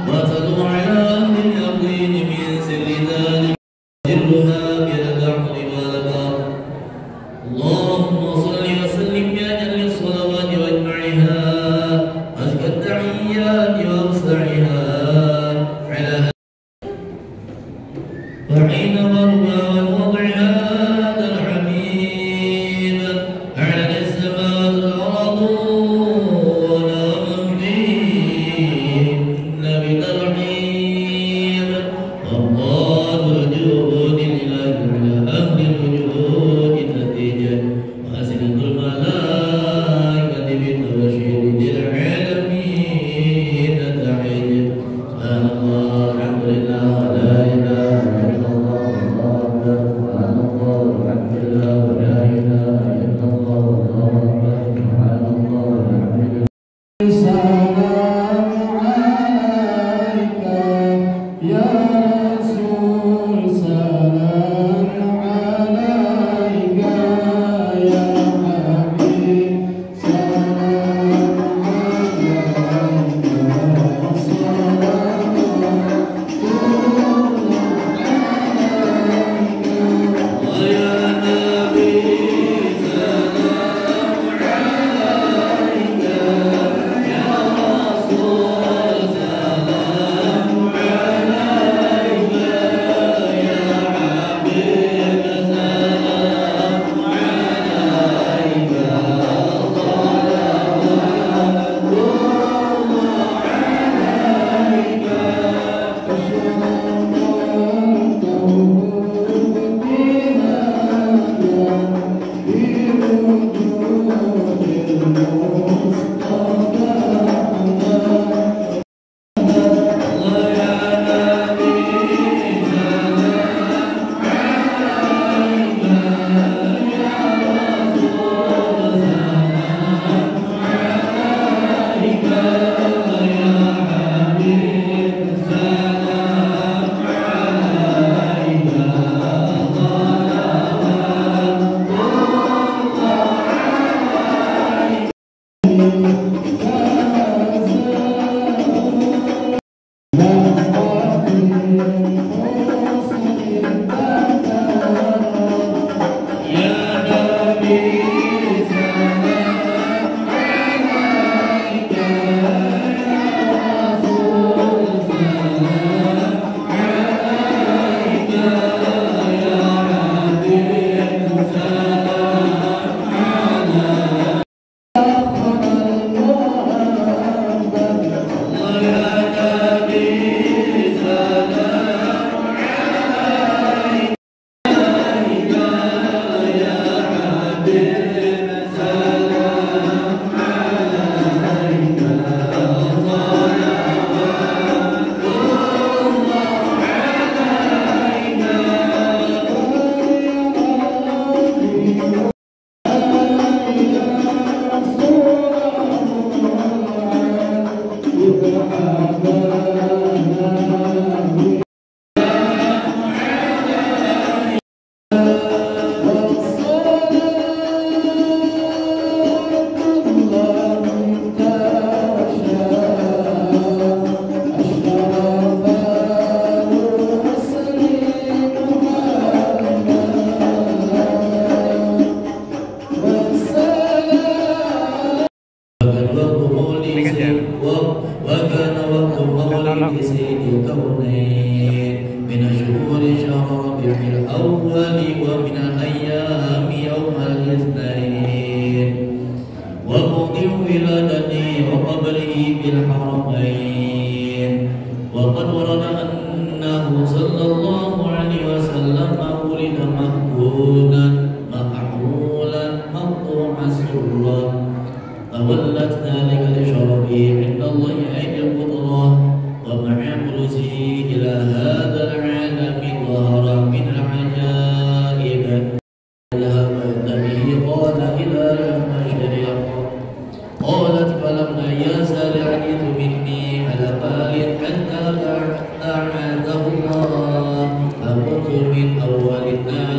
وتدعو على أهل اليقين من سر ذلك سرها بالبحر والبر. اللهم صل وسلم بأجل الصلوات وأجمعها أزكى التحيات وأوسعها على فحين مرضى والوضع هذا الحبيب أعلن السماوات والأرض ولا من فيهن بترحيب وقال الجود لله على أهل الوجود نتيجة وأسنة الملائكة بالتبشير للعالمين تعجب. سبحان الله الحمد لله لا إله إلا الله والله أكبر. سبحان الله الحمد لله ولا إله إلا الله والله أكبر. سبحان الله الحمد لله. السلام عليك يا رسول سلام عليك يا حبيب سلام عليك الصلاة ويا نبي سلام عليك يا رسول سلام عليك يا حبيب سلام عليك وكان وقت مولد سيد الكونين من شهور شهر ربيع الأول ومن الأيام يوم الاثنين وموضع ولادته وقبره بالحرمين. وقد ورد أنه صلى الله عليه وسلم ولد مهجونا مكحولا مقطوع السرة فولت ذلك لشرفه عند الله عين القدرة ومع بلوغه إلى هذا العالم ظهر من العجائب ذهبت به قال إلى المشرق قالت فلما يزال الحديث مني على بال حتى أعاده الله فكنت من أول الناس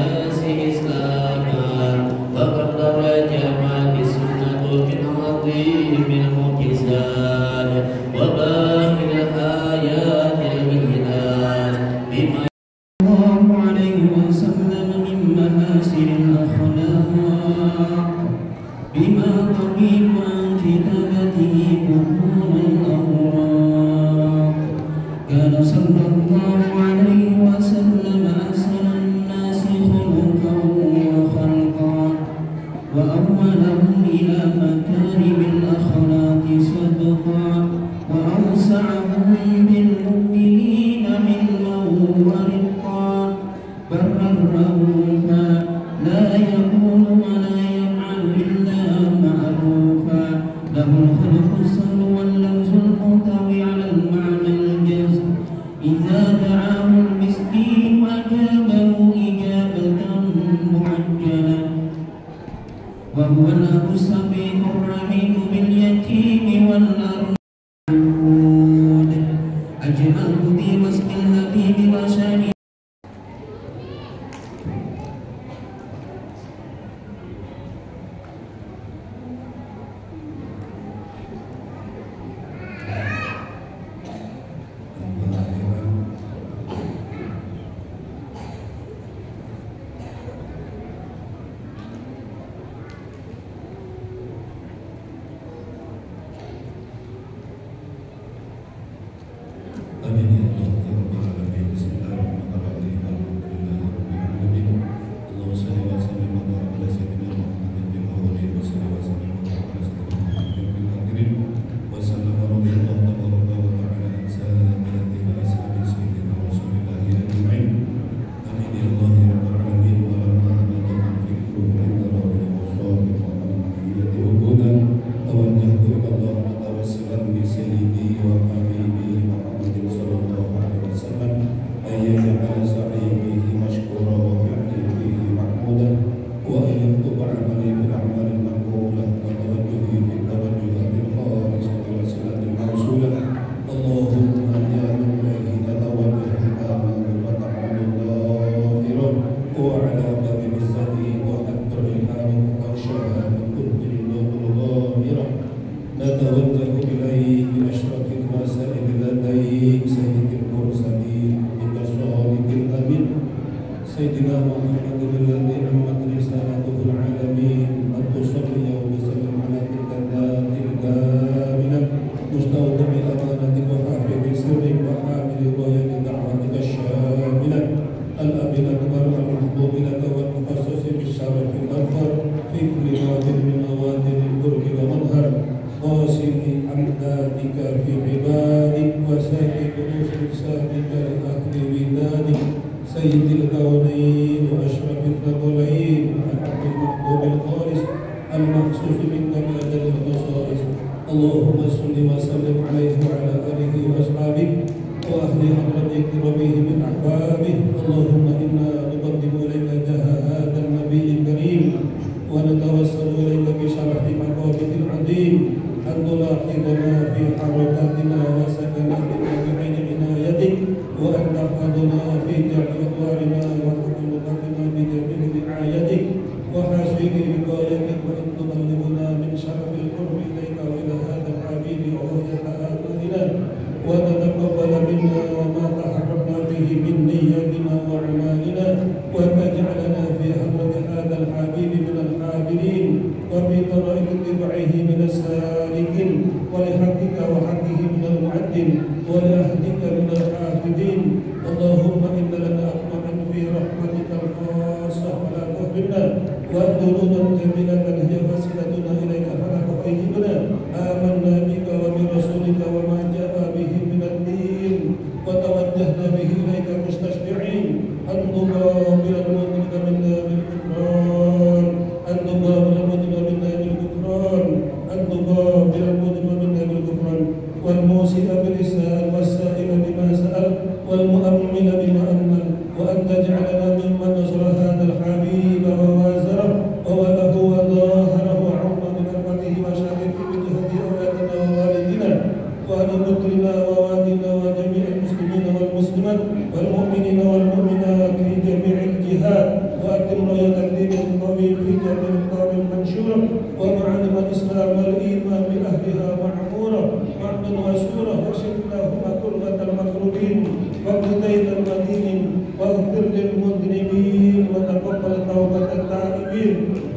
يغيب عن كتابته بطون الأوراق. كان صلى الله عليه وسلم أحسن الناس خلقا وخلقا، وأولهم إلى مكارم الأخلاق سبقا، وأوسعهم بالمؤمنين علما ورقا، برا رؤوفا لا يقول ولا يفعل إلا معروفا، له الخلق السهل واللمس المنطوي على المعنى الجزم، إذا دعاه المسكين أجابه إجابة معجلة، وهو الأب السبيح الرحيم باليتيم والأرمل. أجملت في وصف الحبيب وشانه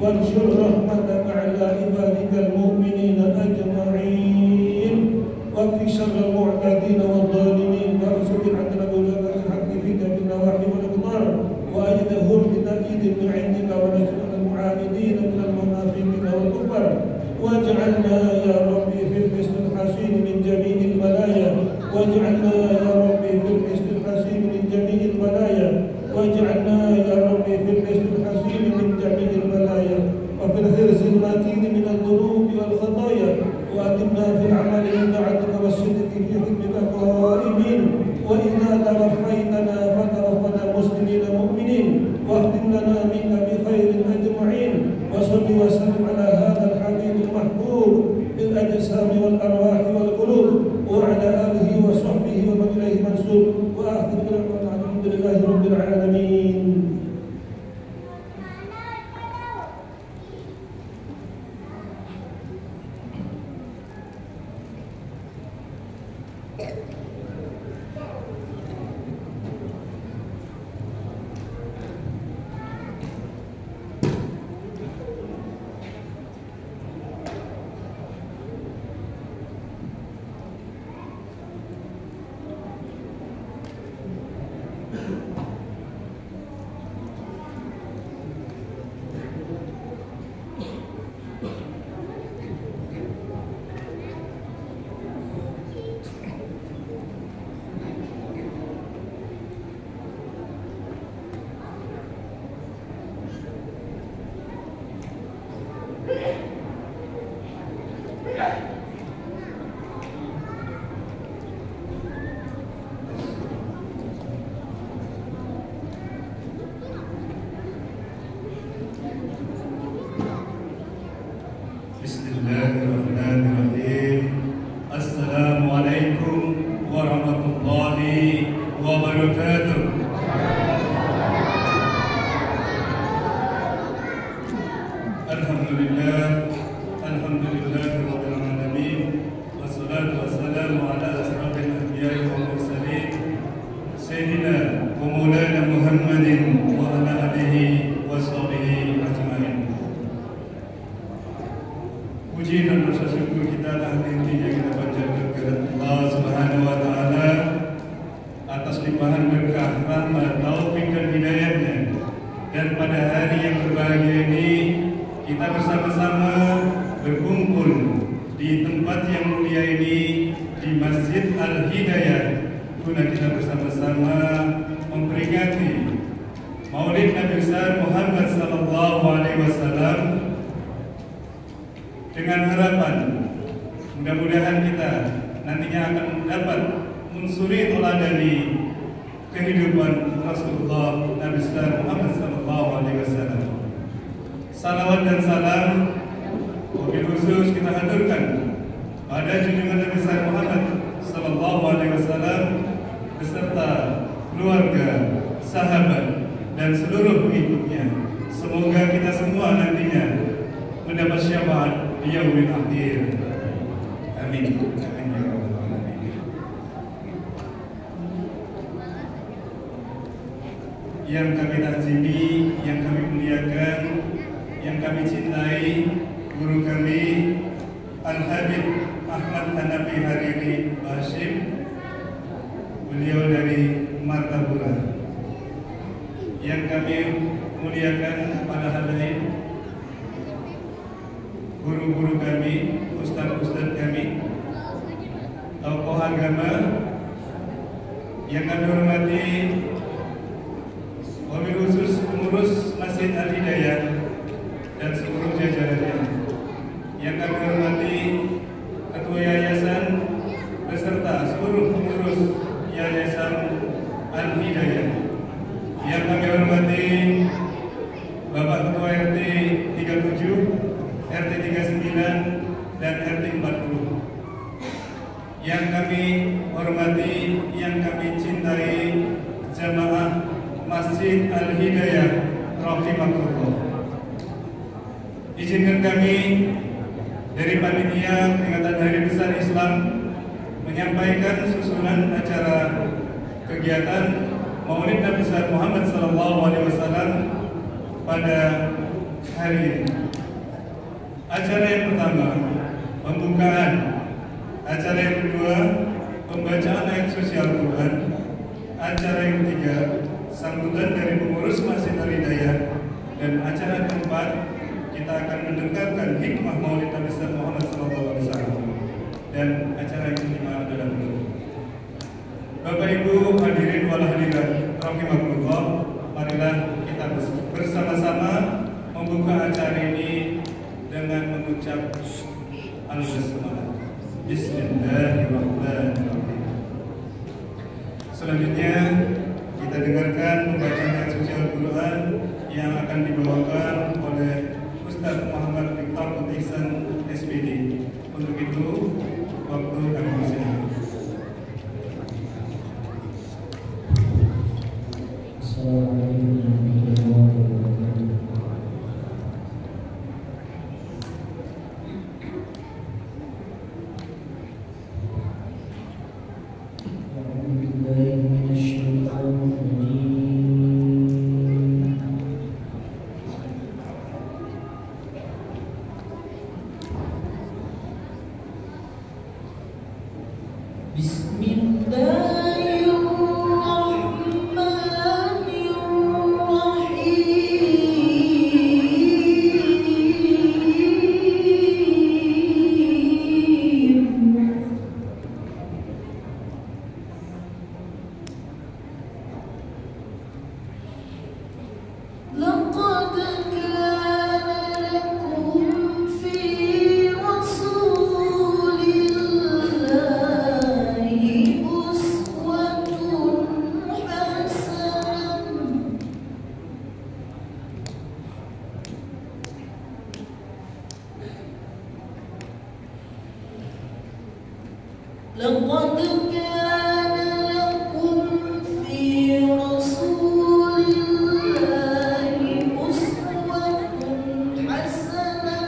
وانشر رحمتك على عبادك المؤمنين شر المعتدين والظالمين وارزق عدل ولاة الحق فيك بالنواحي والأقدار وأيدهم بتأييد من عندك ونصر المعاندين من المنافقين والكفار واجعلنا يا ربي في الحسن الحسين من جميع البلايا واجعلنا يا ربي في الحسن الحسين من جميع البلايا واجعلنا يا ربي في الحسن الحسين من جميع البلايا وفي الحرز المتين من الذنوب والخطايا وأتمنا في العمل من طاعتك والصدق في حكمك قائمين وإذا توفيتنا فتوفنا مسلمين مؤمنين واختم لنا منك بخير أجمعين وصل وسلم على هذا الحبيب المحبوب بالأجسام والأرواح والقلوب وعلى آله وصحبه ومن إليه منسوب وآخر دعوانا الحمد لله رب العالمين. Bismillahirrahmanirrahim. Assalamualaikum warahmatullahi wabarakatuh. Alhamdulillah, alhamdulillahirabbil alamin. Wassalatu wassalamu ala asrofil anbiya'i wal mursalin Sayyidina wa maulana Muhammadin wa ala alihi wa sahbihi ajma'in. Puji dan rasa syukur kita adalah intinya kita panjatkan kepada Allah Subhanahu wa taala atas limpahan berkah, rahmat, taufik dan hidayahnya. Dan pada hari yang berbahagia ini kita bersama-sama berkumpul di tempat yang mulia ini di Masjid Al-Hidayah guna kita bersama-sama memperingati Maulid Nabi besar Muhammad sallallahu alaihi wasallam dengan harapan mudah-mudahan kita nantinya akan dapat mensuri teladani kehidupan Rasulullah Nabi besar Muhammad sallallahu alaihi wasallam. Salawat dan salam wabil khusus kita haturkan pada junjungan Nabi besar Muhammad sallallahu alaihi wasallam beserta keluarga, sahabat dan seluruh pengikutnya. Semoga kita semua nantinya mendapat syafaat di yaumil akhir. Amin. Amin ya rabbal alamin. Yang kami takzimi, yang kami muliakan, yang kami cintai, guru kami Al-Habib Ahmad Hanafi Hariri Bashim, beliau dari Martapura. Yang kami muliakan para hadirin, guru-guru kami, ustaz-ustaz kami, tokoh agama yang kami hormati, wabil khusus pengurus Masjid Al-Hidayah dan seluruh jajarannya. Yang kami hormati Ketua Yayasan beserta seluruh pengurus Yayasan Al-Hidayah. Yang kami hormati Bapak Ketua RT 37, RT 39 dan RT 40. Yang kami hormati, yang kami cintai jamaah Masjid Al-Hidayah rahimakumullah. Izinkan kami dari panitia peringatan Hari Besar Islam menyampaikan susunan acara kegiatan Maulid Nabi besar Muhammad sallallahu alaihi wasallam pada hari ini. Acara yang pertama pembukaan, acara yang kedua pembacaan ayat suci Al-Quran. Acara yang ketiga, sambutan dari pengurus Masjid Al-Hidayah. Dan acara keempat, kita akan mendengarkan hikmah Maulid Nabi Muhammad SAW. Dan acara yang kelima adalah penutup. Bapak Ibu hadirin wal hadirat rahimakumullah, marilah kita bersama-sama membuka acara ini dengan mengucap al-basmalah. Bismillahirrahmanirrahim. Selanjutnya kita dengarkan pembacaan ayat suci Al-Quran yang akan dibawakan oleh Ustaz Muhammad Miftahul Ihsan SPD. Untuk itu waktu kami persilakan. لقد كان لكم في رسول الله أسوة حسنة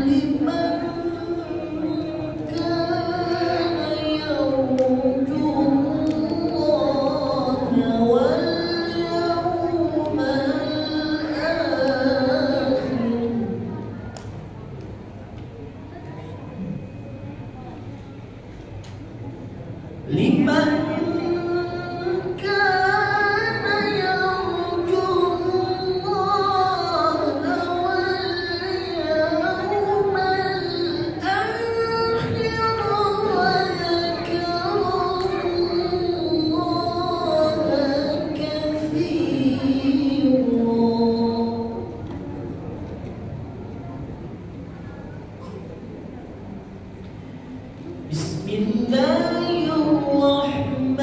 لمن كان يرجو الله واليوم الآخر لمن كان يرجو الله واليوم الآخر وذكر الله كثيرا. بسم الله الرحمن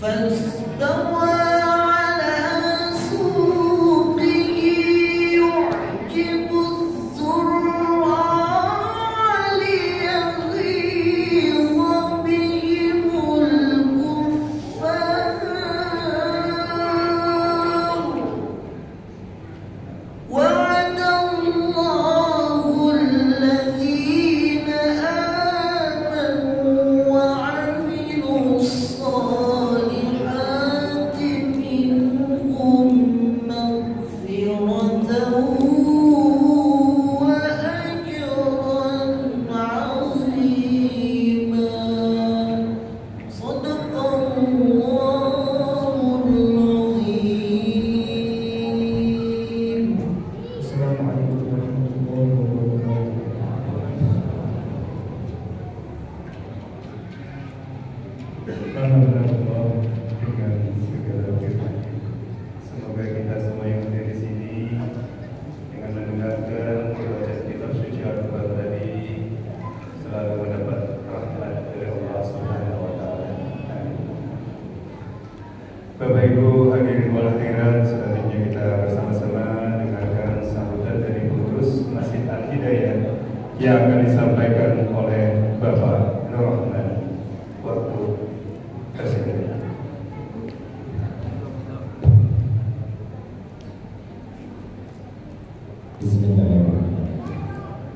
فاستوى على سوقه يعجب الزراع ليغيظ بهم الكفار وعد الله الذين آمنوا وعملوا الصالحات منهم مغفرة وأجرا عظيما صدق الله العظيم. Assalamualaikum warahmatullahi wabarakatuh. Alhamdulillah dengan segala firman. Semoga kita semua yang ada di sini dengan mendengarkan bacaan kitab suci Al-Quran tadi selalu mendapat rahmat dari Allah Subhanahu wa taala. Bapak Ibu hadirin wal hadirat, selanjutnya kita bersama-sama dengarkan sambutan dari pengurus Masjid Al-Hidayah yang akan disampaikan oleh Bapak Nur Rahman. Waktu tersedia. Bismillahirrahmanirrahim.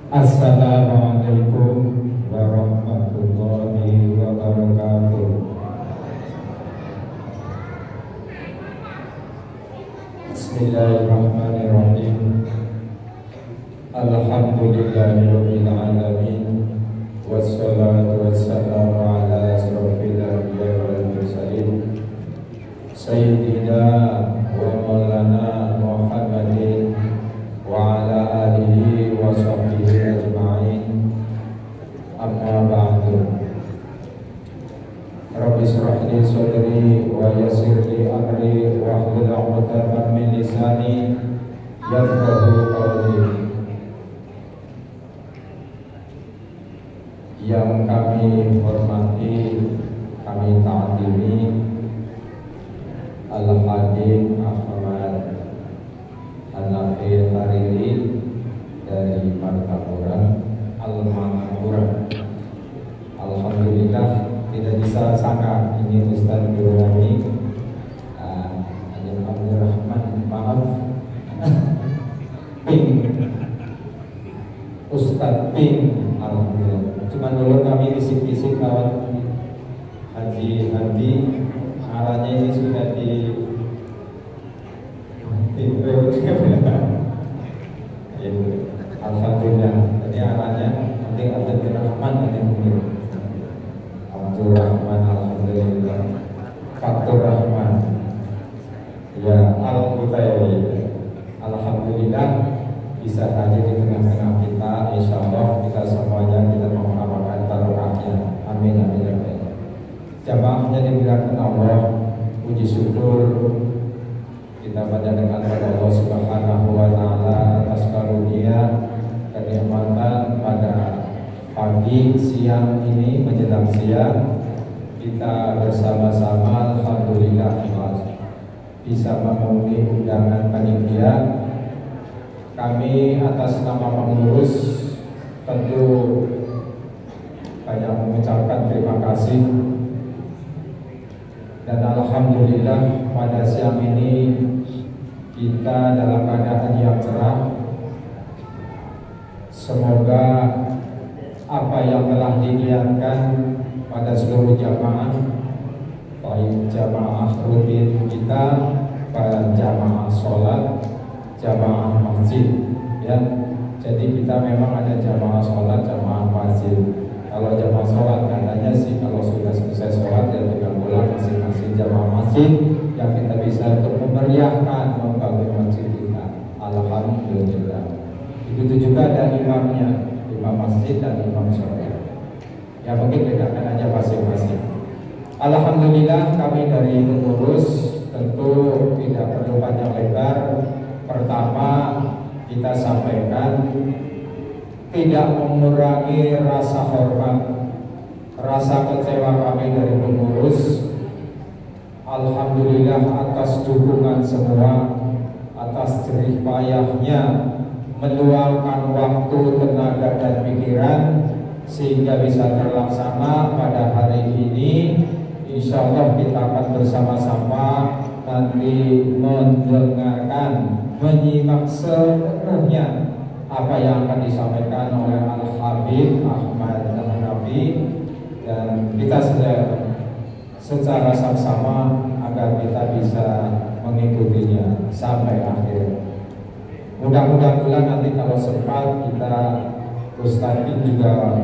Assalamualaikum warahmatullahi wabarakatuh. Bismillahirrahmanirrahim. Alhamdulillahirabbil alamin. Wassalatu wassalamu ala asrofil anbiya'i wal mursalin Sayyidina wa maulana Muhammadin wa ala alihi wa sahbihi ajma'in. Amma ba'du. Rabbi shrah li sadri wa yassir li amri wa hlul 'uqdatam min lisani yafqahu qawli. Yang kami hormati, kami ta'zimi Al-Hakim Ahmad An-Nafi Hariri dari Martapura Al-Manapura. Alhamdulillah, tidak bisa sangka ini Ustaz Guru kami Abdurrahman, maaf Ping Ustaz Ping. Alhamdulillah, cuma dulu kami bisik-bisik lewat Haji Handi, arahnya ini sudah di Alhamdulillah, jadi arahnya nanti Abdurrahman nanti mungkin Abdurrahman, alhamdulillah Faktur Rahman ya Al-Qutairi. Alhamdulillah bisa hadir di tengah-tengah kita. Insyaallah kita semuanya kita mengharapkan barokahnya. Amin amin ya Allah. Jamaahnya dimuliakan Allah, puji syukur kita panjatkan kepada Allah Subhanahu wa taala atas karunia kenikmatan pada pagi siang ini menjelang siang kita bersama-sama alhamdulillah bisa memenuhi undangan panitia. Kami atas nama pengurus tentu banyak mengucapkan terima kasih dan alhamdulillah pada siang ini kita dalam keadaan yang cerah. Semoga apa yang telah diniatkan pada seluruh jamaah, baik jamaah rutin kita, pada jamaah sholat, jamaah masjid, ya. Jadi kita memang ada jamaah sholat, jamaah masjid. Kalau jamaah sholat katanya sih kalau sudah selesai sholat ya tinggal pulang masing-masing jamaah masjid yang kita bisa untuk memeriahkan membangun masjid kita. Alhamdulillah. Begitu juga ada imamnya, imam masjid dan imam sholat. Ya mungkin bedakan aja masing-masing. Alhamdulillah kami dari pengurus tentu tidak perlu panjang lebar. Pertama kita sampaikan tidak mengurangi rasa hormat, rasa kecewa kami dari pengurus Alhamdulillah atas dukungan semua, atas jerih payahnya meluangkan waktu, tenaga dan pikiran sehingga bisa terlaksana pada hari ini. Insya Allah kita akan bersama-sama nanti mendengarkan, menyimak sepenuhnya apa yang akan disampaikan oleh Al-Habib Ahmad Al-Nabi, dan kita secara sama-sama agar kita bisa mengikutinya sampai akhir. Mudah-mudahan nanti kalau sempat kita Ustaz juga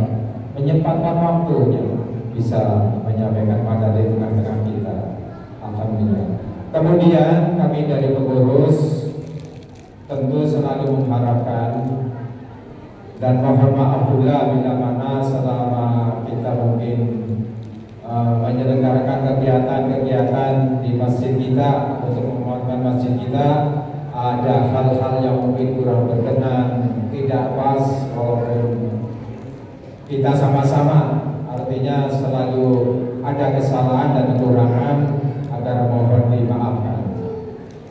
menyempatkan waktunya bisa menyampaikan materi di tengah-tengah kita. Alhamdulillah. Kemudian kami dari pengurus tentu selalu mengharapkan dan mohon maaf pula bila mana selama kita mungkin menyelenggarakan kegiatan-kegiatan di masjid kita untuk menguatkan masjid kita, ada hal-hal yang mungkin kurang berkenan, tidak pas, walaupun kita sama-sama, artinya selalu ada kesalahan dan kekurangan, agar mohon dimaafkan.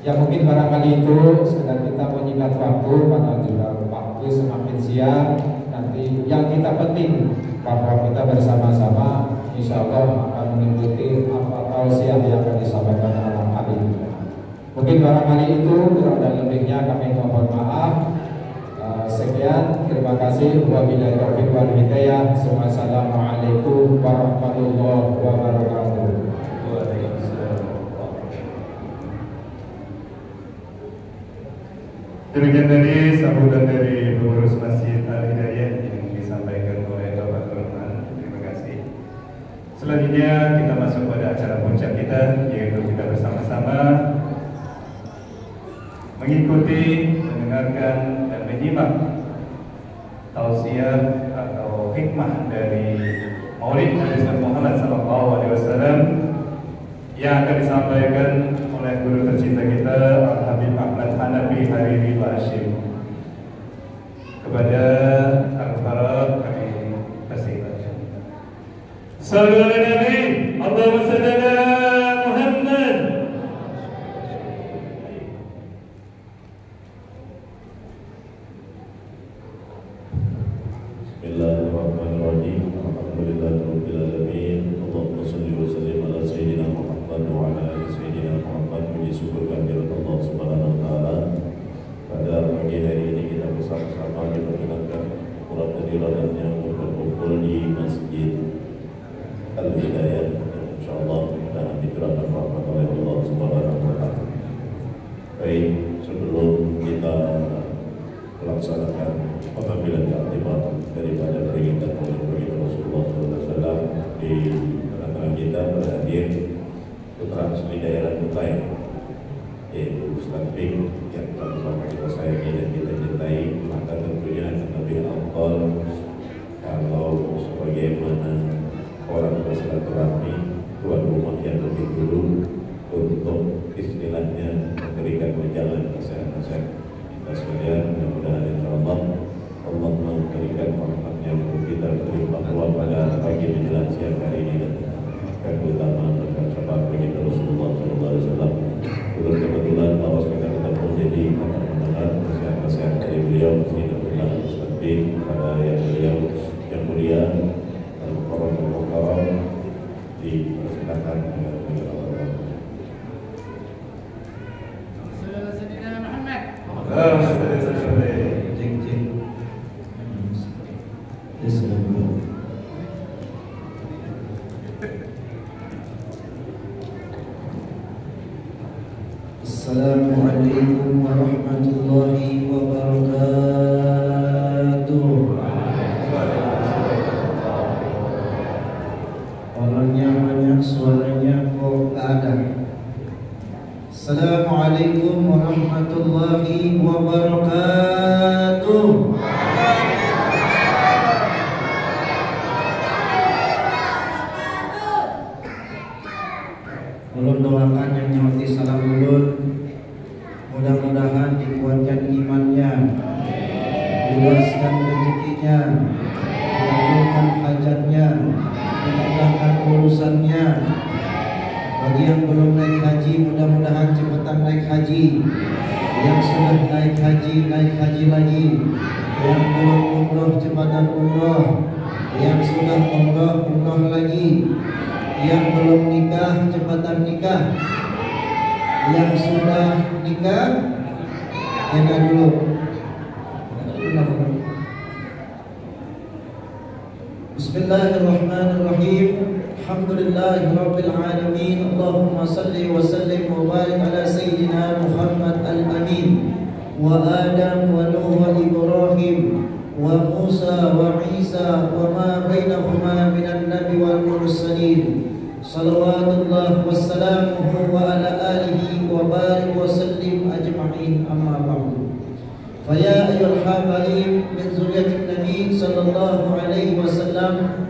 Ya mungkin barangkali itu sekedar kita menyingkat waktu, karena juga waktu semakin siang. Nanti yang kita penting bahwa kita bersama-sama insya Allah akan mengikuti apa tausiah yang akan disampaikan oleh Habib. Mungkin barangkali itu, kurang dan lebihnya kami mohon maaf. Sekian, terima kasih. Wabillahi taufiq wal hidayah. Wassalamualaikum warahmatullahi wabarakatuh. Demikian tadi sambutan dari pengurus Masjid Al-Hidayah yang disampaikan oleh Bapak Turman. Terima kasih. Selanjutnya kita masuk pada acara puncak kita, yaitu kita bersama-sama mengikuti, mendengarkan dan menyimak tausiah atau hikmah dari Maulid Nabi Muhammad SAW yang akan disampaikan oleh guru tercinta kita Al-Habib Ahmad Hanafi Hariri Hashim. Kepada Al-Farad kami persilakan. Sallu ala Nabi, Allahumma salli ala Muhammad. Bismillahirrahmanirrahim. Alhamdulillahirabbil alamin. Allahumma shalli wa sallim ala sayyidina Muhammad wa ala ali sayyidina Muhammad. Puji syukur kehadirat Allah Subhanahu wa taala. Pada pagi hari ini kita bersama-sama diperkenankan kurang hadirannya untuk berkumpul di Masjid Al-Hidayah. Insyaallah dan diterapkan rahmat oleh Allah Subhanahu wa taala. Baik, sebelum kita melaksanakan pengambilan taklimat daripada peringatan Maulid Rasulullah SAW, di tengah-tengah kita berhadir putra asli daerah Kutai, yaitu Ustaz Bing yang sama-sama kita sayangi dan kita cintai. Maka tentunya lebih afdal kalau sebagaimana orang bersilaturahmi, tuan rumah yang lebih dulu untuk istilahnya memberikan wejangan nasihat-nasihat kita sekalian. Mudah-mudahan insyaallah Allah memberikan rahmatnya untuk kita berlimpah ruah pada pagi menjelang siang hari ini, dan terutama berkat syafaat baginda Rasulullah SAW. Kebetulan bahwa kita ketemu jadi akan mendengar nasihat-nasihat dari beliau Sayyidina Ustaz Bin pada yang beliau yang mulia Al-Mukarram dipersilakan dengan Allah. Sayyidina Muhammad. Assalamualaikum warahmatullahi wabarakatuh. Orangnya banyak, suaranya kok ada. Assalamualaikum warahmatullahi wabarakatuh. Ulun doakan yang nyauti salam ulun, mudah-mudahan dikuatkan imannya, diluaskan rezekinya, dikabulkan hajatnya, dimudahkan urusannya, Bagi yang belum naik haji, mudah-mudahan cepetan naik haji. Yang sudah naik haji lagi. Yang belum umroh, cepetan umroh. Yang sudah umroh lagi. Yang belum nikah, cepetan nikah. Yang sudah nikah, jaga dulu. Bismillahirrahmanirrahim. Alhamdulillahirabbil alamin. Allahumma salli wa sallim wa barik ala sayyidina Muhammad al-amin wa Adam wa Nuh wa Ibrahim wa Musa wa Isa wa ma bainahuma minan nabi wal mursalin. Salawatullah wassalamuhu wa ala alihi wa barik wa sallim ajma'in, amma ba'du. Faya ayyuhal habaib min zuriyatin Nabi sallallahu alaihi wasallam,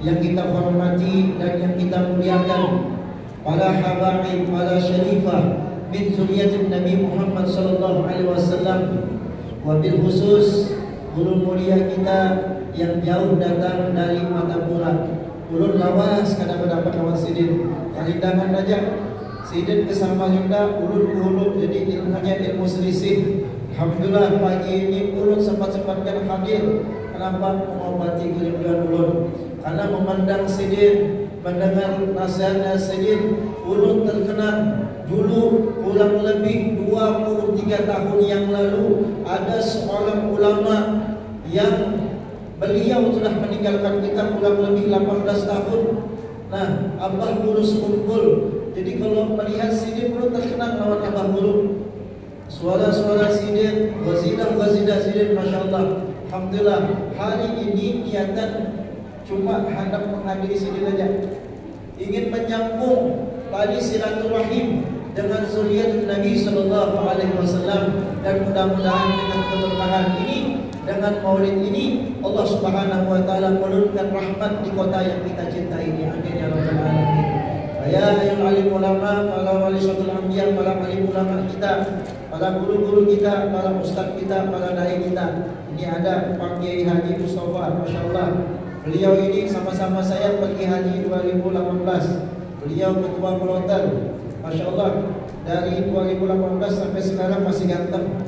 yang kita hormati dan yang kita muliakan, para habaib, para syarifah min zuriyatin Nabi Muhammad sallallahu alaihi wasallam, wabil khusus guru mulia kita yang jauh datang dari Matapura. Ulun lawas kada mendapat lawan sidin kalindangan aja sidin kesama Yunda ulun kuhulun, jadi ilmunya ilmu selisih. Alhamdulillah pagi ini ulun sempat-sempatkan hadir. Kenapa? Mengobati kerinduan ulun, karena memandang sidin, mendengar nasihatnya sidin, ulun terkenang. Dulu kurang lebih 23 tahun yang lalu ada seorang ulama yang beliau sudah meninggalkan kita kurang lebih 18 tahun. Nah, Abah Guru sekumpul. Jadi kalau melihat sidin belum terkenang lawan Abah Guru. Suara-suara sidin, ghazidah sidin, Masya Allah. Alhamdulillah, hari ini niatan cuma hendak menghadiri sidin aja. Ingin menyambung tali silaturahim dengan zuriat Nabi sallallahu alaihi wasallam, dan mudah-mudahan dengan keberkahan ini, dengan maulid ini, Allah Subhanahu wa taala menurunkan rahmat di kota yang kita cintai ini. Amin ya rabbal alamin. Ya ayyuhal alim ulama, para wali syatul anbiya, para alim ulama kita, para guru-guru kita, para ustaz kita, para dai kita. Ini ada Pak Kiai Haji Mustafa, masyaallah. Beliau ini sama-sama saya pergi haji 2018. Beliau ketua kloter, masyaallah. Dari 2018 sampai sekarang masih ganteng.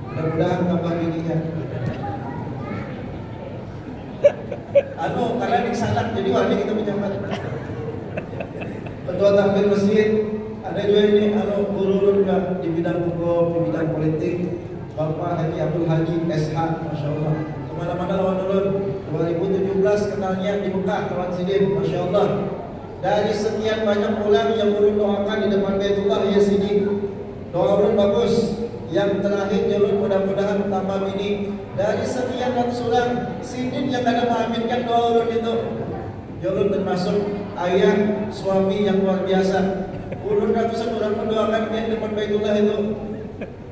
Mudah-mudahan tambah bininya. Karena ini salah, jadi wali kita menjabat. Ketua takmir masjid, ada juga ini guru juga di bidang hukum, di bidang politik, Bapak Haji Abdul Haji SH, Masya Allah. Kemana-mana lawan ulun. 2017 kenalnya di Mekah lawan sidin, Masya Allah. Dari sekian banyak orang yang ulun doakan di depan Baitullah ya Sidi, doa ulun bagus. Yang terakhir ulun mudah-mudahan tambah bini. Dari sekian ratus orang sidin yang ada mengaminkan doa ulun itu, ulun termasuk ayah suami yang luar biasa. Ulun ratusan orang mendoakan dia di depan Baitullah itu.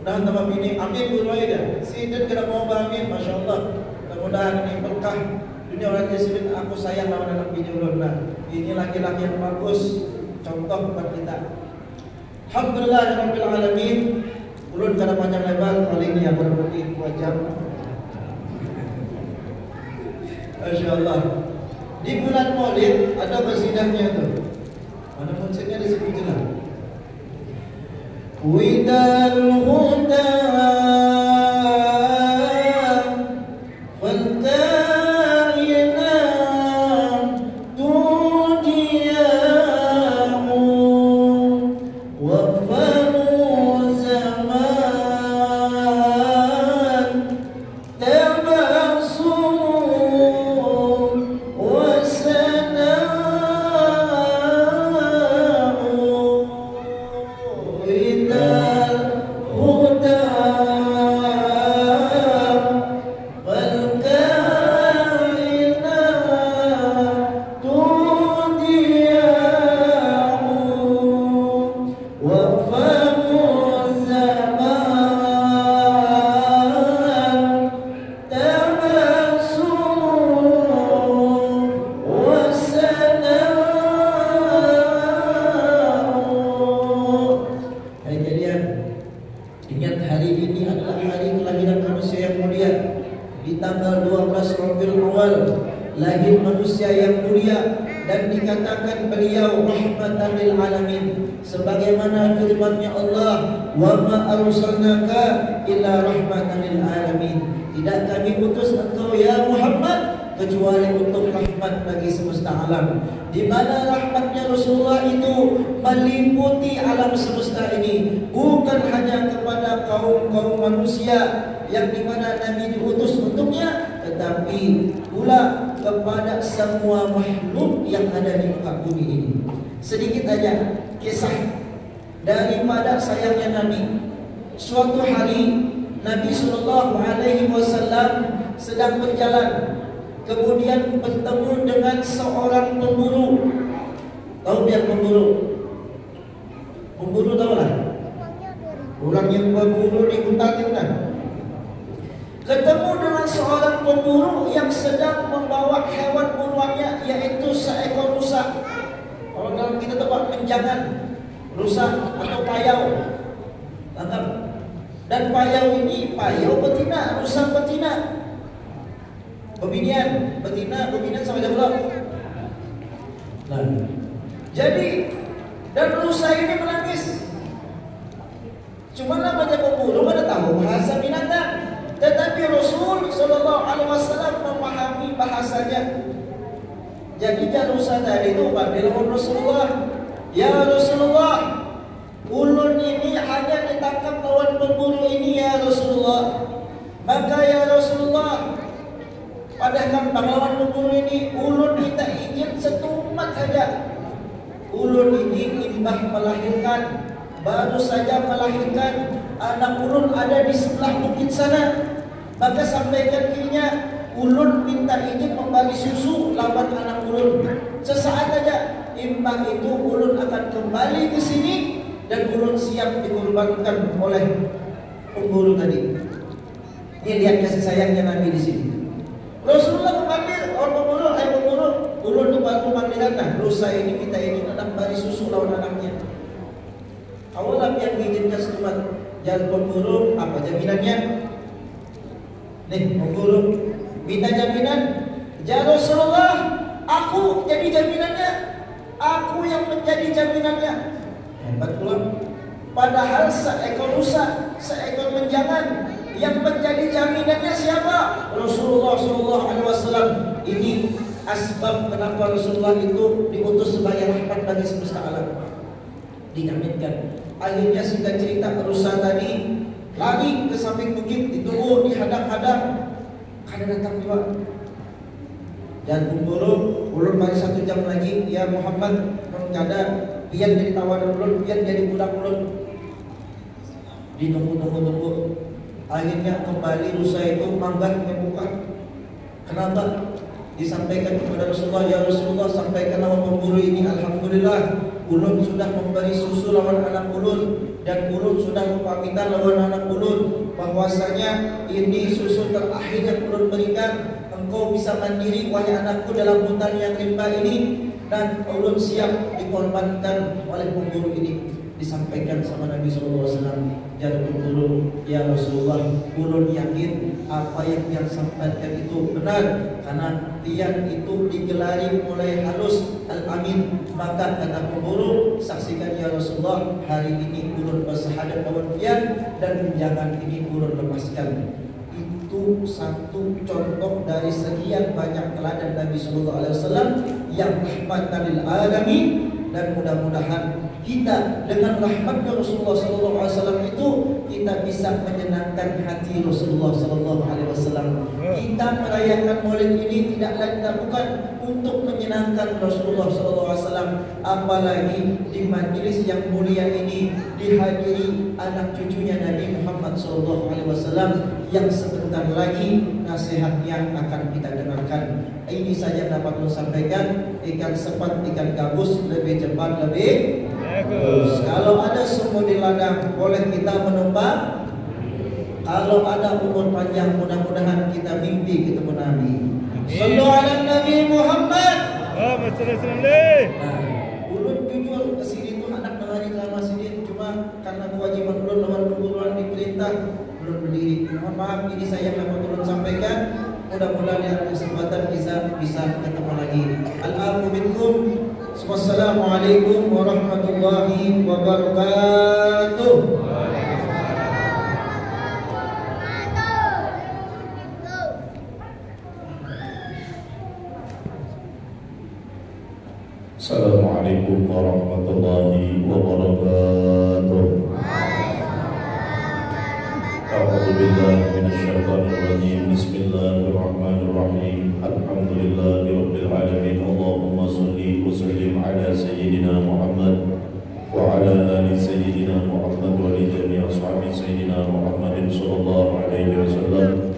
Mudah-mudahan tambah bini. Amin ulun aja. Sidin kena mau amin, Masya Allah. Mudah-mudahan ini berkah. Dunia orang sidin, aku sayang lawan anak bini ulun. Nah, ini laki-laki yang bagus, contoh buat kita. Alhamdulillahirabbil alamin. Ulun kada panjang lebar, paling ini kurang lebih 2 jam. Masya Allah. Di bulan Maulid ada qasidahnya tuh. Mana konsepnya disebut jelas. Widal huda lahir manusia yang mulia, dan dikatakan beliau rahmatan lil alamin, sebagaimana firman-Nya Allah, wa ma arsalnaka illa rahmatan lil alamin. Tidak kami utus engkau ya Muhammad kecuali untuk rahmat bagi semesta alam. Di mana rahmatnya Rasulullah itu meliputi alam semesta ini, bukan hanya kepada kaum manusia yang dimana Nabi diutus untuknya, tetapi pula kepada semua makhluk yang ada di muka bumi ini. Sedikit aja kisah daripada sayangnya Nabi. Suatu hari Nabi Sallallahu Alaihi Wasallam sedang berjalan, kemudian bertemu dengan seorang pemburu. Tahu dia pemburu? Pemburu tahu lah. Orang yang berburu di hutan itu kan. Ketemu dengan seorang pemburu yang sedang membawa hewan buruannya, yaitu seekor rusa. Kalau dalam kita tempat menjangan, rusa atau payau. Tangkap. Dan payau ini payau betina, rusa betina. Bebinian sama jabulak. Nah, jadi dan rusa ini menangis. Cuma namanya pemburu mana tahu bahasa binatang, tetapi Rasul Sallallahu Alaihi Wasallam memahami bahasanya. Jadi rusa tadi itu panggil Rasulullah, ya Rasulullah, ulun ini hanya ditangkap lawan pemburu ini ya Rasulullah. Maka ya Rasulullah, padahal pahlawan pemburu ini ulun minta izin setumat saja. Ulun ini imbah melahirkan, baru saja melahirkan, anak ulun ada di sebelah bukit sana. Maka sampaikan dirinya, ulun minta izin membagi susu lawan anak ulun. Sesaat saja imbah itu ulun akan kembali ke sini dan ulun siap dikorbankan oleh pemburu tadi. Ini lihat kasih sayangnya Nabi di sini. Rasulullah memanggil orang pemburu, hai pemburu, ulun tu baru panggilan nah, rusa ini minta ini anak bagi susu lawan anaknya. Awalnya yang diizinkan setelah jalan pemburu, apa jaminannya? Nih pemburu minta jaminan, ya Rasulullah, aku jadi jaminannya, aku yang menjadi jaminannya. Hebat pula. Padahal seekor rusa, seekor menjangan, yang menjadi jaminannya siapa? Rasulullah Sallallahu Alaihi Wasallam. Ini asbab kenapa Rasulullah itu diutus sebagai rahmat bagi semesta alam. Dijaminkan. Akhirnya singkat cerita, rusa tadi lari ke samping bukit, ditunggu, dihadang-hadang. Kada datang juga. Dan pemburu ulun bagi 1 jam lagi, ya Muhammad, kada biar jadi tawanan ulun, biar jadi budak ulun. Ditunggu. Akhirnya kembali rusa itu manggat membuka. Kenapa? Disampaikan kepada Rasulullah, ya Rasulullah, sampaikan lawan pemburu ini, alhamdulillah, ulun sudah memberi susu lawan anak ulun, dan ulun sudah mempamitan lawan anak ulun bahwasanya ini susu terakhir yang ulun berikan. Engkau bisa mandiri wahai anakku dalam hutan yang rimba ini, dan ulun siap dikorbankan oleh pemburu ini. Disampaikan sama Nabi SAW, jangan pemburu, ya Rasulullah, ulun yakin apa yang dia sampaikan itu benar, karena tiang itu digelari mulai halus al-amin. Maka kata pemburu, saksikan ya Rasulullah, hari ini ulun bersahadat lawan tiang, dan jangan ini ulun lepaskan. Itu satu contoh dari sekian banyak teladan Nabi SAW yang rahmatan lil alamin. Dan mudah-mudahan kita dengan rahmatnya Rasulullah SAW itu kita bisa menyenangkan hati Rasulullah SAW. Kita merayakan Maulid ini tidak lain dan bukan untuk menyenangkan Rasulullah SAW. Apalagi di majlis yang mulia ini dihadiri anak cucunya Nabi Muhammad SAW yang sebentar lagi nasihatnya akan kita dengarkan. Ini saja dapat sampaikan. Ikan sepat, ikan gabus lebih cepat, lebih bagus. Kalau ada sumur di ladang, boleh kita menumpang. Kalau ada umur panjang, mudah-mudahan kita mimpi ketemu Nabi. Sallu ala Nabi Muhammad. Nah, ulun jujur kesini tuh anak mengaji sama sini, cuma karena kewajiban ulun lawan perguruan diperintah belum berdiri. Mohon maaf, ini saya dapat ulun sampaikan. Mudah-mudahan dalam kesempatan bisa ketemu lagi. Al-afu minkum Assalamualaikum warahmatullahi wabarakatuh. Assalamualaikum warahmatullahi wabarakatuh. A'udzu billahi minasyaitonir rajim. Bismillahirrahmanirrahim. Alhamdulillahirabbil alamin. Allahumma shalli wa sallim ala sayyidina Muhammad wa ala ali sayyidina Muhammad wa li jami'i ashabi sayyidina Muhammadin sallallahu alaihi wasallam.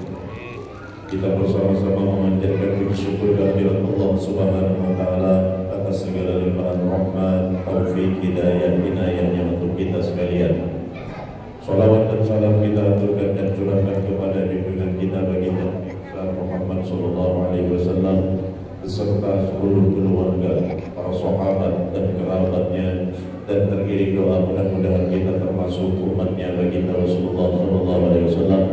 Kita bersama-sama memanjatkan puji syukur kehadirat Allah Subhanahu wa taala atas segala limpahan rahmat, taufik, hidayah, inayahnya untuk kita sekalian. Salawat dan salam kita aturkan dan curahkan kepada junjungan kita baginda Muhammad sallallahu alaihi wasallam beserta seluruh keluarga, para sahabat dan kerabatnya, dan teriring doa mudah-mudahan kita termasuk umatnya baginda Rasulullah sallallahu alaihi wasallam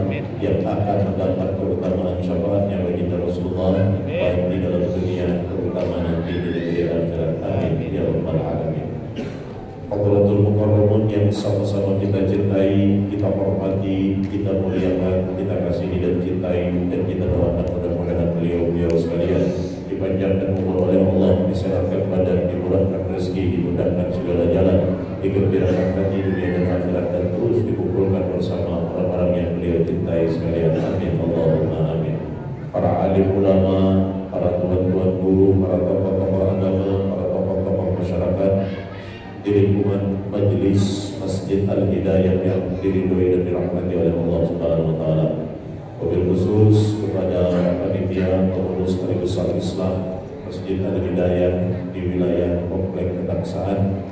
yang akan mendapat keutamaan syafaatnya baginda Rasulullah baik di dalam dunia terutama nanti di negeri akhirat. Amin ya rabbal alamin. Hadratul Mukarramun yang sama-sama kita cintai, kita hormati, kita muliakan, kita kasihi dan cintai, dan kita doakan mudah-mudahan beliau-beliau sekalian dipanjangkan umur oleh Allah, disehatkan badan, dimurahkan rezeki, dimudahkan segala jalan, digembirakan hati dunia dan akhirat, dan terus dikumpulkan bersama orang-orang yang beliau cintai sekalian. Amin Allahumma amin. Para alim ulama, para tuan-tuan guru, para tokoh-tokoh agama, para tokoh-tokoh masyarakat di lingkungan majelis Masjid Al-Hidayah yang diridhoi dan dirahmati oleh Allah Subhanahu wa taala. Wabil khusus kepada panitia pengurus Hari Besar Islam Masjid Al-Hidayah di wilayah Komplek Kedaksaan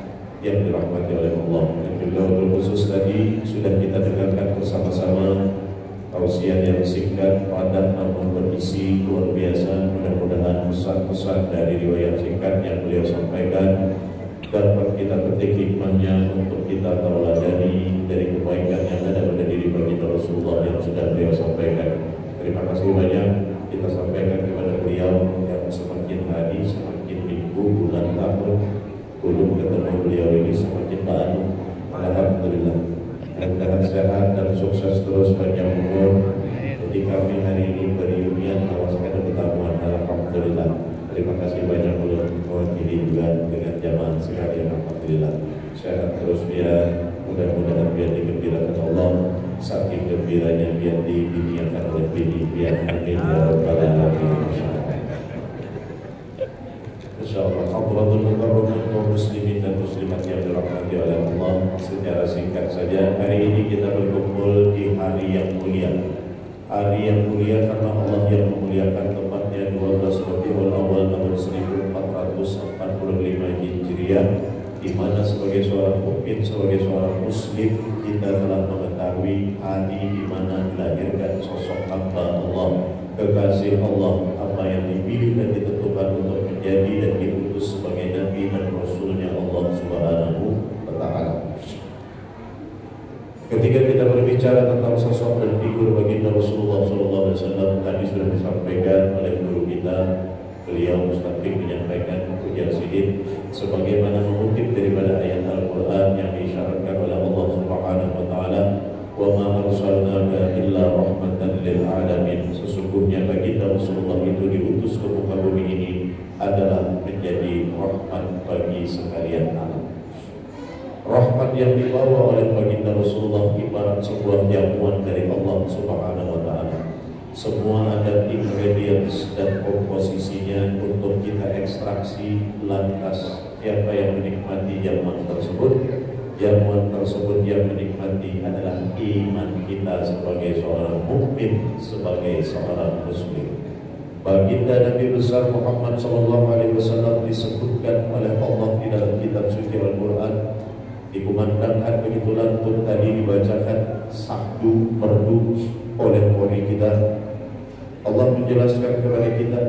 yang dirahmati oleh Allah. Dan juga wabil khusus tadi sudah kita dengarkan bersama-sama tausiah yang singkat, padat namun berisi luar biasa. Mudah-mudahan pesan-pesan dari riwayat singkat yang beliau sampaikan dapat kita petik hikmahnya untuk kita tauladani dari kebaikan yang ada pada diri baginda Rasulullah yang sudah beliau sampaikan. Terima kasih banyak kita sampaikan kepada beliau yang semakin hari, semakin minggu, bulan, tahun belum ketemu beliau ini semakin baru. Alhamdulillah. Mudah-mudahan sehat dan sukses terus panjang umur. Jadi kami hari ini bereunian merasakan pertemuan. Alhamdulillah. Terima kasih banyak untuk mewakili juga dengan jamaah sekalian. Alhamdulillah. Sehat terus biar mudah-mudahan biar digembirakan Allah, saking gembiranya biar dibiniakan oleh bini biar amin ya rabbal alamin. Insyaallah. Hadratul mukarramun kaum muslimin dan muslimat yang dirahmati oleh Allah, secara singkat saja hari ini kita berkumpul di hari yang mulia. Hari yang mulia karena Allah yang memuliakan tempatnya 12 Rabiul Awal tahun 1445 Hijriah, di mana sebagai seorang mukmin, sebagai seorang muslim kita telah mengetahui hari di mana dilahirkan sosok hamba Allah, kekasih Allah, apa yang dipilih dan ditentukan untuk menjadi dan diutus sebagai nabi dan rasulnya Allah Subhanahu wa taala. Ketika kita berbicara tentang sosok dan figur baginda Rasulullah SAW, tadi sudah disampaikan oleh guru kita, beliau Ustaz menyampaikan ujar sidin sebagaimana mengutip daripada ayat Al-Quran yang disyaratkan oleh Allah Subhanahu wa taala, "Wa ma arsalnaka illa rahmatan lil alamin." Sesungguhnya baginda Rasulullah itu diutus ke muka bumi ini adalah menjadi rahmat bagi sekalian alam. Rahmat yang dibawa oleh baginda Rasulullah ibarat sebuah jamuan dari Allah Subhanahu wa taala. Semua ada ingredients dan komposisinya untuk kita ekstraksi. Lantas siapa yang menikmati jamuan tersebut? Jamuan tersebut yang menikmati adalah iman kita sebagai seorang mukmin, sebagai seorang muslim. Baginda Nabi besar Muhammad SAW disebutkan oleh Allah di dalam kitab suci Al-Quran, dikumandangkan begitu lantun tadi dibacakan sahdu merdu oleh qori kita. Allah menjelaskan kepada kita,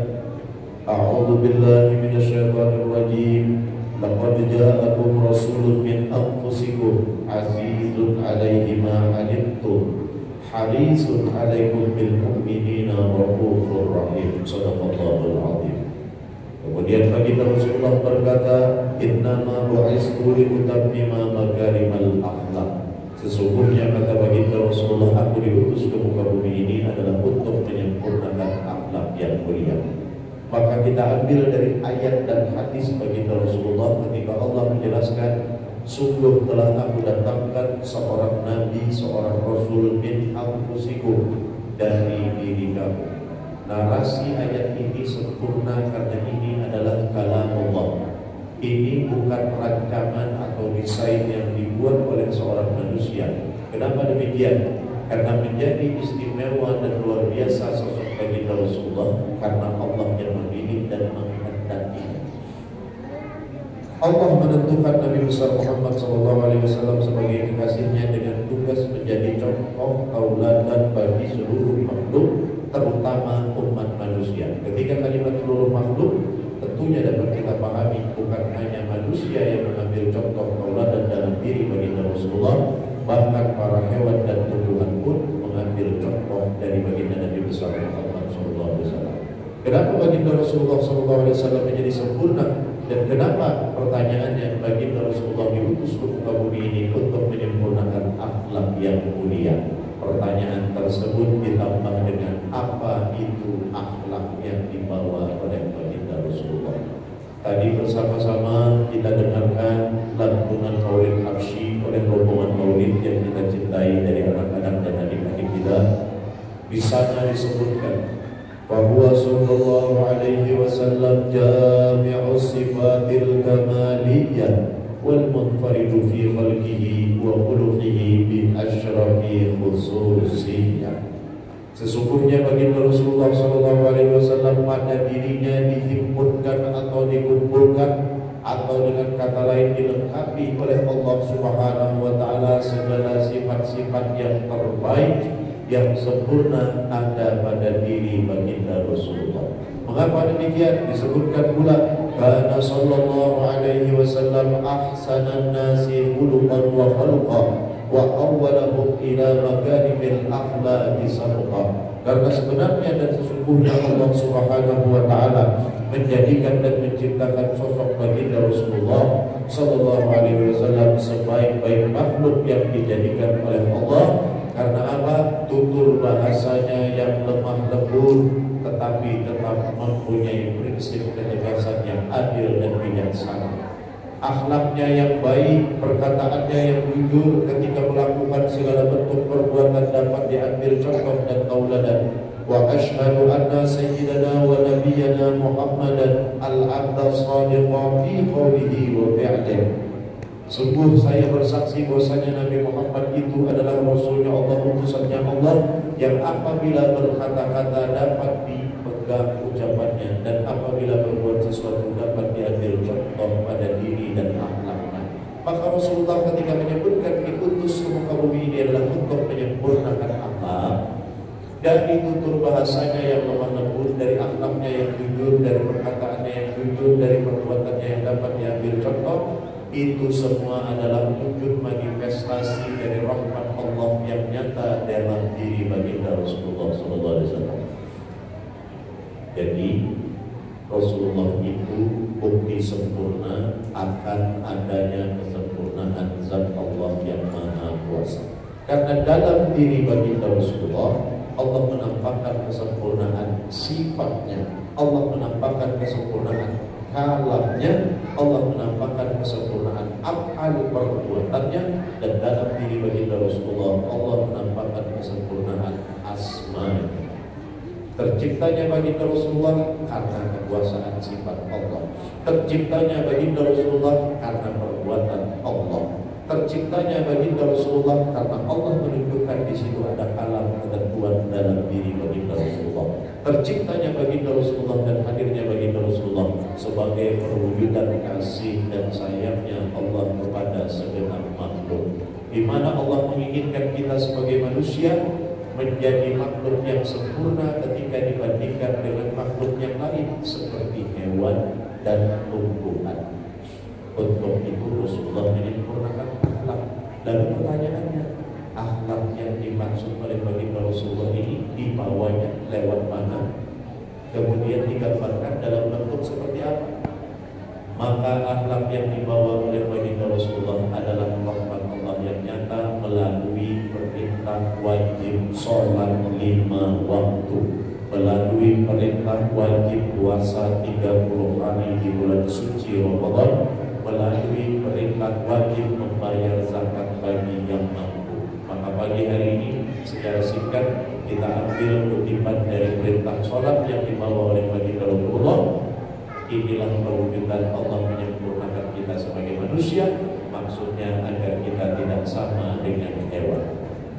A'udzu billahi minasyaitonir rajim. Laqad ja'akum rasulun min anfusikum azizun 'alaihi ma 'anittum harisun 'alaikum bil mu'minina raufur rahim. Shadaqallahul 'azim. Kemudian baginda Rasulullah berkata, innama bu'istu liutammima makarimal akhlak. Sesungguhnya kata baginda Rasulullah, aku diutus ke muka bumi ini adalah untuk menyempurnakan akhlak yang mulia. Maka kita ambil dari ayat dan hadis baginda Rasulullah ketika Allah menjelaskan, sungguh telah aku datangkan seorang nabi, seorang rasul min anfusikum, dari diri kamu. Narasi ayat ini sempurna karena ini adalah kalam Allah. Ini bukan rancangan atau desain yang dibuat oleh seorang manusia. Kenapa demikian? Karena menjadi istimewa dan luar biasa sosok baginda Rasulullah karena Allah yang memilih dan menghendaki. Allah menentukan Nabi besar Muhammad SAW sebagai kekasihnya dengan tugas menjadi contoh tauladan bagi seluruh makhluk, terutama umat manusia. Ketika kalimat seluruh makhluk, tentunya dapat kita pahami bukan hanya manusia yang mengambil contoh tauladan dalam diri baginda Rasulullah, bahkan para hewan dan tumbuhan pun mengambil contoh dari baginda Nabi besar Muhammad SAW. Kenapa baginda Rasulullah SAW menjadi sempurna? Dan kenapa pertanyaannya baginda Rasulullah diutus ke muka bumi ini untuk menyempurnakan akhlak yang mulia? Pertanyaan tersebut ditambah dengan apa itu akhlak yang dibawa oleh baginda Rasulullah. Tadi bersama-sama kita dengarkan lantunan maulid habsyi oleh rombongan maulid yang kita cintai dari anak-anak dan adik-adik kita. Di sana disebutkan bahwa sallallahu alaihi wasallam jami'us sifatil kamaliyah wal munfaridu fi khalqihi wa khuluqihi bi asyrafi khususiyah. Sesungguhnya baginda Rasulullah sallallahu alaihi wasallam pada dirinya dihimpunkan atau dikumpulkan atau dengan kata lain dilengkapi oleh Allah Subhanahu wa taala segala sifat-sifat yang terbaik yang sempurna ada pada diri baginda Rasulullah. Mengapa demikian? Disebutkan pula kana sallallahu alaihi wasallam ahsanan nasi khuluqan wa khalqan wa awwalahum ila makarimil akhlaqi sabqa. Karena sebenarnya dan sesungguhnya Allah Subhanahu wa taala menjadikan dan menciptakan sosok baginda Rasulullah sallallahu alaihi wasallam sebaik-baik makhluk yang dijadikan oleh Allah. Karena apa? Tutur bahasanya yang lemah lembut tetapi tetap mempunyai prinsip ketegasan yang adil dan bijaksana. Akhlaknya yang baik, perkataannya yang jujur ketika melakukan segala bentuk perbuatan dapat diambil contoh dan tauladan. Wa asyhadu anna sayyidana wa nabiyyana Muhammadan al-abda shadiqa fi qawlihi wa fi'lihi. Sungguh saya bersaksi bahwasanya Nabi Muhammad itu adalah Rasulnya Allah, utusannya Allah, yang apabila berkata-kata dapat dipegang ucapannya, dan apabila berbuat sesuatu dapat diambil contoh pada diri dan akhlaknya. Maka Rasulullah ketika menyebutkan diutus ke muka bumi ini adalah untuk menyempurnakan akhlak. Dari tutur bahasanya yang lemah lembut, dari akhlaknya yang jujur, dari perkataannya yang jujur, dari perbuatannya yang dapat diambil contoh. Itu semua adalah wujud manifestasi dari rahmat Allah yang nyata dalam diri baginda Rasulullah SAW. Jadi Rasulullah itu bukti sempurna akan adanya kesempurnaan zat Allah yang Maha Kuasa. Karena dalam diri baginda Rasulullah Allah menampakkan kesempurnaan sifatnya, Allah menampakkan kesempurnaan kalamnya, Allah menampakkan kesempurnaan af'al perbuatannya, dan dalam diri baginda Rasulullah Allah menampakkan kesempurnaan asma. Terciptanya baginda Rasulullah karena kekuasaan sifat Allah. Terciptanya baginda Rasulullah karena perbuatan Allah. Terciptanya baginda Rasulullah karena Allah menunjukkan di situ ada alam ketentuan dalam diri baginda Rasulullah. Terciptanya baginda Rasulullah dan hadirnya baginda Rasulullah sebagai perwujudan kasih dan sayangnya Allah kepada segenap makhluk. Di mana Allah menginginkan kita sebagai manusia menjadi makhluk yang sempurna ketika dibandingkan dengan makhluk yang lain seperti hewan dan tumbuhan. Untuk itu Rasulullah menyempurnakan akhlak. Lalu pertanyaannya, akhlak yang dimaksud oleh baginda Rasulullah ini dibawanya lewat mana? kemudian digambarkan dalam bentuk seperti apa? Maka akhlak yang dibawa oleh baginda Rasulullah adalah rahmat Allah yang nyata melalui perintah wajib sholat 5 waktu, melalui perintah wajib puasa 30 hari di bulan suci Ramadan, melalui perintah wajib membayar zakat bagi yang mampu. Maka pagi hari ini secara singkat kita ambil kutipan dari perintah sholat yang dibawa oleh baginda Rasulullah. Inilah perwujudan Allah menyempurnakan kita sebagai manusia, maksudnya agar kita tidak sama dengan hewan.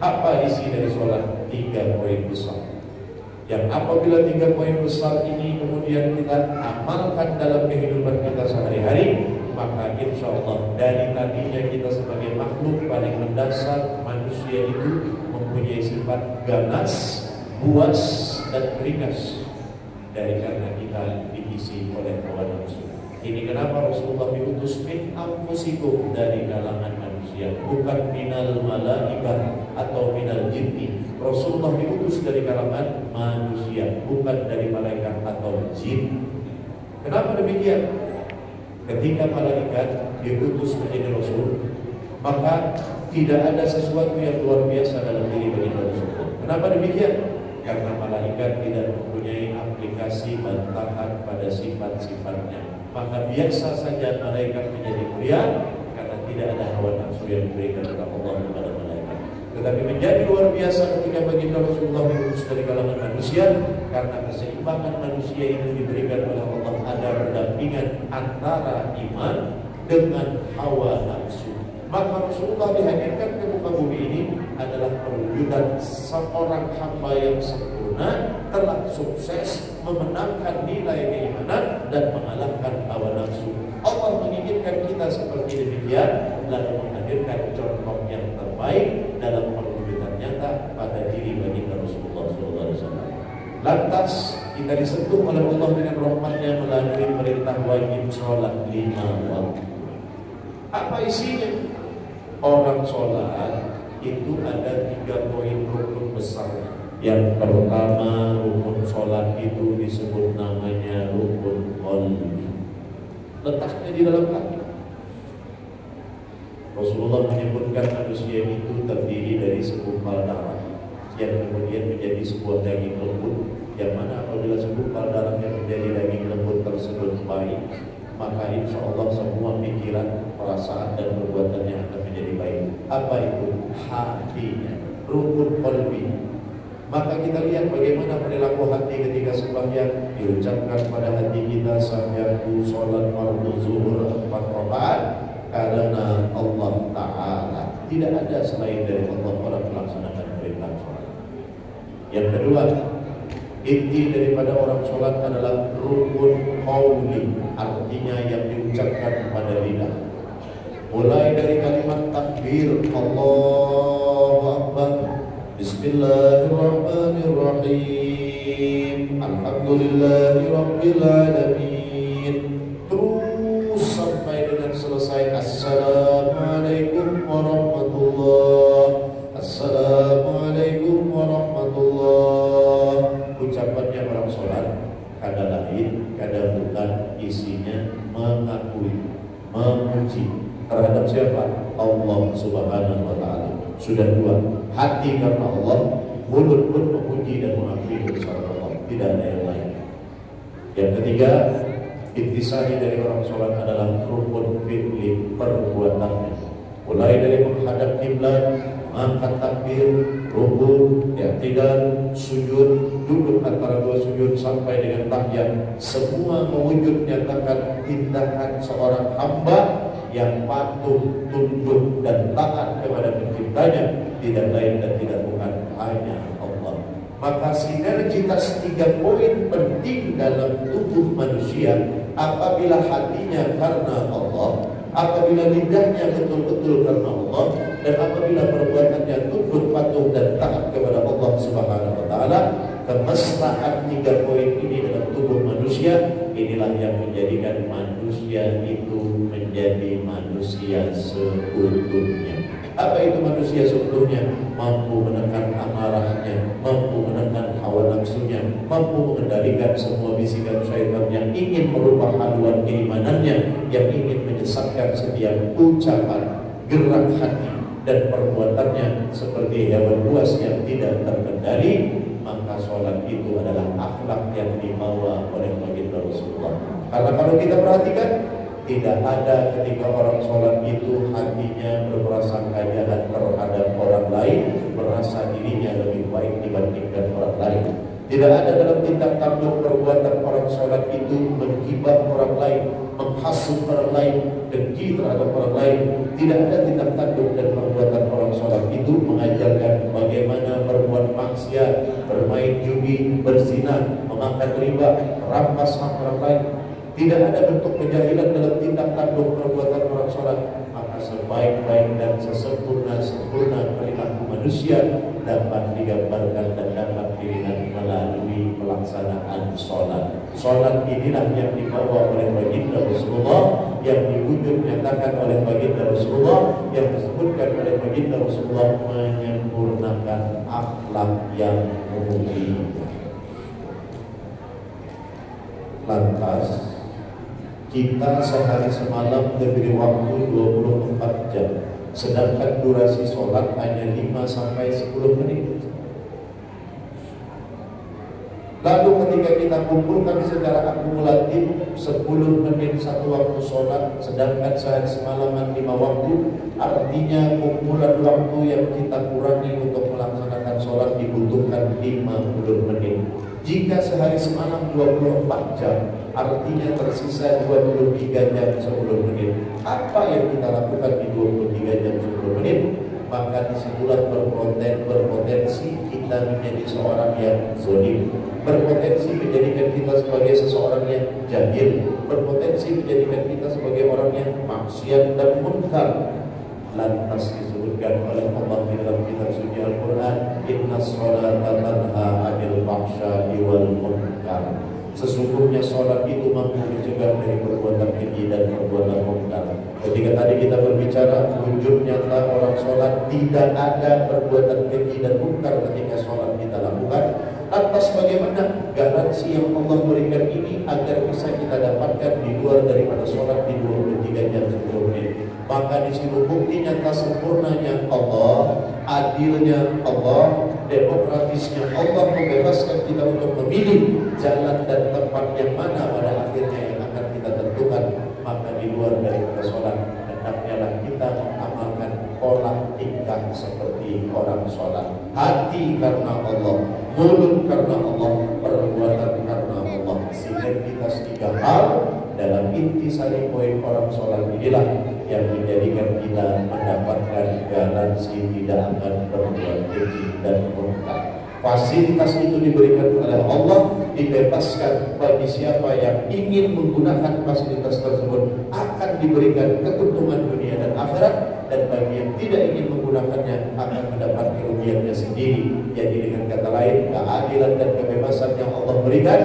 Apa isi dari sholat? 3 poin besar. Yang apabila 3 poin besar ini kemudian kita amalkan dalam kehidupan kita sehari-hari, maka insya Allah dari tadinya kita sebagai makhluk paling mendasar, manusia itu mempunyai sifat ganas, buas, dan beringas. Dari karena kita diisi oleh hawa nafsu. Ini kenapa Rasulullah diutus min anfusikum, dari kalangan manusia, bukan minal malaikat atau minal jinni. Rasulullah diutus dari kalangan manusia, bukan dari malaikat atau jin. Kenapa demikian? Ketika malaikat diutus menjadi rasul, maka tidak ada sesuatu yang luar biasa dalam diri baginda Rasulullah. Kenapa demikian? Karena malaikat tidak mempunyai aplikasi bantahan pada sifat-sifatnya. Maka biasa saja malaikat menjadi mulia karena tidak ada hawa nafsu yang diberikan oleh Allah kepada malaikat. Tetapi menjadi luar biasa ketika baginda Rasulullah diutus dari kalangan manusia, karena keseimbangan manusia itu diberikan oleh Allah, ada pendampingan antara iman dengan hawa nafsu. Maka Rasulullah dihadirkan ke muka bumi ini adalah perwujudan seorang hamba yang sempurna, telah sukses memenangkan nilai keimanan dan mengalahkan hawa nafsu. Allah menginginkan kita seperti demikian, lalu menghadirkan contoh yang terbaik dalam perwujudan nyata pada diri baginda Rasulullah SAW. Lantas kita disentuh oleh Allah dengan rahmatnya melalui perintah wajib sholat 5 waktu. Apa isinya? Orang sholat itu ada 3 poin rukun besar. Yang pertama, rukun sholat itu disebut namanya rukun qalbi. Letaknya di dalam hati. Rasulullah menyebutkan manusia itu terdiri dari segumpal darah yang kemudian menjadi sebuah daging lembut, yang mana apabila segumpal darah yang menjadi daging lembut tersebut baik, maka insya Allah semua pikiran, perasaan, dan perbuatannya akan menjadi baik. Apa itu? Hatinya, rukun qalbi. Maka kita lihat bagaimana perilaku hati ketika sembahyang, diucapkan pada hati kita sahyaku sholat fardu zuhur 4 rakaat karena Allah Ta'ala. Tidak ada selain dari Allah orang melaksanakan perintah sholat. Yang kedua, inti daripada orang sholat adalah rukun qauli, artinya yang diucapkan pada lidah. Mulai dari kalimat takbir, Allahu Akbar, Bismillahirrahmanirrahim, Alhamdulillahi Rabbil Alamin, terus sampai dengan selesai Assalamualaikum warahmatullahi, Assalamualaikum warahmatullahi. Ucapannya orang sholat kadang lain, kadang bukan, isinya mengakui, memuji terhadap siapa? Allah Subhanahu wa Ta'ala. Sudah 2, hati karena Allah, mulut pun memuji dan mengakui kebesaran Allah, tidak ada yang lain. Yang ketiga, intisari dari orang sholat adalah rukun fi'li, perbuatannya. Mulai dari menghadap kiblat, angkat takbir, rukun, i'tidal, sujud, duduk antara 2 sujud sampai dengan tahiyat, semua mewujud nyatakan tindakan seorang hamba yang patuh, tunduk, dan taat kepada penciptanya, tidak lain dan tidak bukan hanya Allah. Maka sinergitas 3 poin penting dalam tubuh manusia, apabila hatinya karena Allah, apabila lidahnya betul-betul karena Allah, dan apabila perbuatannya tunduk, patuh, dan taat kepada Allah Subhanahu wa Ta'ala, kemesraan 3 poin ini dalam tubuh manusia, inilah yang menjadikan manusia itu menjadi manusia seutuhnya. Apa itu manusia seutuhnya? Mampu menekan amarahnya, mampu menekan hawa nafsunya, mampu mengendalikan menghentikan semua bisikan syaitan yang ingin merubah haluan keimanannya, yang ingin menyesatkan setiap ucapan, gerak hati dan perbuatannya seperti hewan buas yang tidak terkendali. Maka sholat itu adalah akhlak yang dibawa oleh baginda Rasulullah. Karena kalau kita perhatikan, tidak ada ketika orang sholat itu hatinya berprasangka jahat terhadap orang lain, merasa dirinya lebih baik dibandingkan orang lain. Tidak ada dalam tindak tanduk perbuatan orang sholat itu menghibah orang lain, menghasut orang lain, dengki terhadap orang lain. Tidak ada tindak tanduk dan perbuatan orang sholat itu mengajarkan bagaimana berbuat maksiat, bermain judi, berzina, memakan riba, merampas hak orang lain. Tidak ada bentuk kejahilan dalam tindak tanduk perbuatan orang sholat. Maka sebaik-baik dan sesempurna-sempurna perilaku manusia dapat digambarkan dan dapat dilihat melalui pelaksanaan sholat. Sholat inilah yang dibawa oleh baginda Rasulullah, yang diwujud nyatakan oleh baginda Rasulullah, yang disebutkan oleh baginda Rasulullah menyempurnakan akhlak yang mulia. Lantas kita sehari semalam diberi waktu 24 jam, sedangkan durasi sholat hanya 5 sampai 10 menit. Lalu ketika kita kumpulkan secara akumulatif 10 menit satu waktu sholat, sedangkan sehari semalaman 5 waktu, artinya kumpulan waktu yang kita kurangi untuk melaksanakan sholat dibutuhkan 50 menit. Jika sehari semalam 24 jam, artinya tersisa 23 jam 10 menit. Apa yang kita lakukan di 23 jam 10 menit? Maka disitulah berpotensi kita menjadi seorang yang zalim, berpotensi menjadikan kita sebagai seseorang yang jahil, berpotensi menjadikan kita sebagai orang yang maksiat dan munkar. Lantas disebutkan oleh Allah di dalam kitab suci Al-Quran, inna sholata tanha 'anil fahsya'i wal munkar. Sesungguhnya sholat itu mampu mencegah dari perbuatan keji dan perbuatan munkar. Ketika tadi kita berbicara wujud nyata orang sholat, tidak ada perbuatan keji dan munkar ketika sholat kita lakukan. Lantas bagaimana garansi yang Allah berikan ini agar bisa kita dapatkan di luar daripada sholat di 23 jam 10 menit? Maka di situ bukti nyata sempurnanya Allah, adilnya Allah, demokratisnya Allah membebaskan kita untuk memilih jalan dan tempat yang mana pada akhirnya yang akan kita tentukan. Maka di luar daripada sholat, hendaknya kita mengamalkan pola tingkah seperti orang sholat. Hati karena Allah, mulut karena Allah, perbuatan karena Allah. Sehingga kita 3 hal dalam intisari poin orang sholat inilah yang menjadikan kita mendapatkan garansi tidak akan berbuat keji dan munkar. Fasilitas itu diberikan oleh Allah, dibebaskan bagi siapa yang ingin menggunakan fasilitas tersebut akan diberikan keuntungan dunia dan akhirat, dan bagi yang tidak ingin menggunakannya akan mendapat kerugiannya sendiri. Jadi dengan kata lain, keadilan dan kebebasan yang Allah berikan,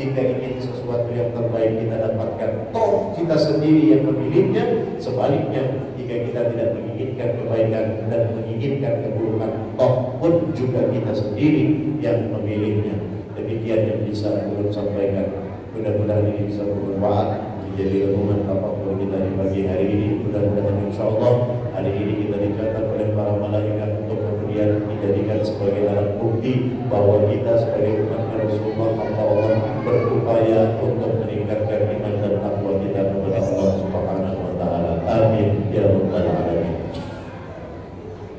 jika ingin sesuatu yang terbaik kita dapatkan, toh kita sendiri yang memilihnya. Sebaliknya, jika kita tidak menginginkan kebaikan dan menginginkan keburukan, toh pun juga kita sendiri yang memilihnya. Demikian yang bisa Guru sampaikan. Mudah-mudahan ini bisa bermanfaat, menjadi renungan tafakkur kita di pagi hari ini. Mudah-mudahan insyaallah hari ini kita dicatat oleh para malaikat untuk kemudian dijadikan sebagai alat bukti bahwa kita sebagai umat Rasulullah Allah berupaya untuk meningkatkan iman dan takwa kita kepada Allah Subhanahu wa taala. Amin ya rabbal alamin.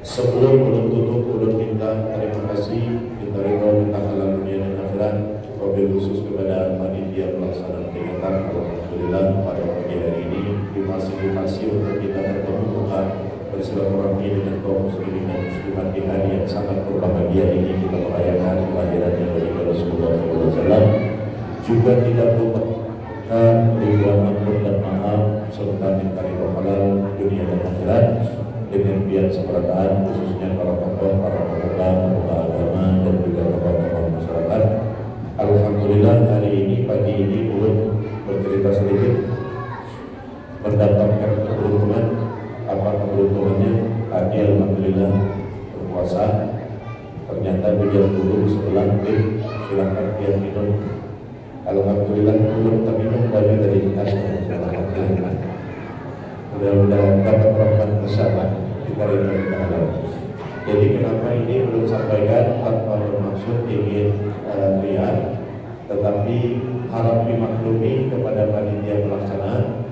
Sebelum menutup, ulun minta terima kasih, minta ridho, minta halal dunia dan akhirat, wabil khusus kepada panitia pelaksana peringatan. Alhamdulillah pada pagi hari ini difasilitasi untuk kita bertemu bersilaturahmi dengan kaum muslimin dan muslimat di hari yang sangat berbahagia ini. Kita merayakan kelahirannya baginda Rasulullah SAW. Juga tidak lupa ribuan ampun dan maaf serta minta ridho halal dunia dan akhirat dengan biar seperataan, khususnya para tokoh, para pemuka agama dan juga tokoh-tokoh masyarakat. Alhamdulillah hari ini pagi ini ulun bercerita sedikit mendapatkan keberuntungan. Apa keberuntungannya? Tadi alhamdulillah berpuasa, ternyata hujan turun sebelah silahkan dia minum Alhamdulillah belum terminum baju dari kita semua. Alhamdulillah. Mudah-mudahan dapat rahmat bersama kita rindu. Jadi kenapa ini belum sampaikan tanpa bermaksud ingin riak, tetapi harap dimaklumi kepada panitia pelaksana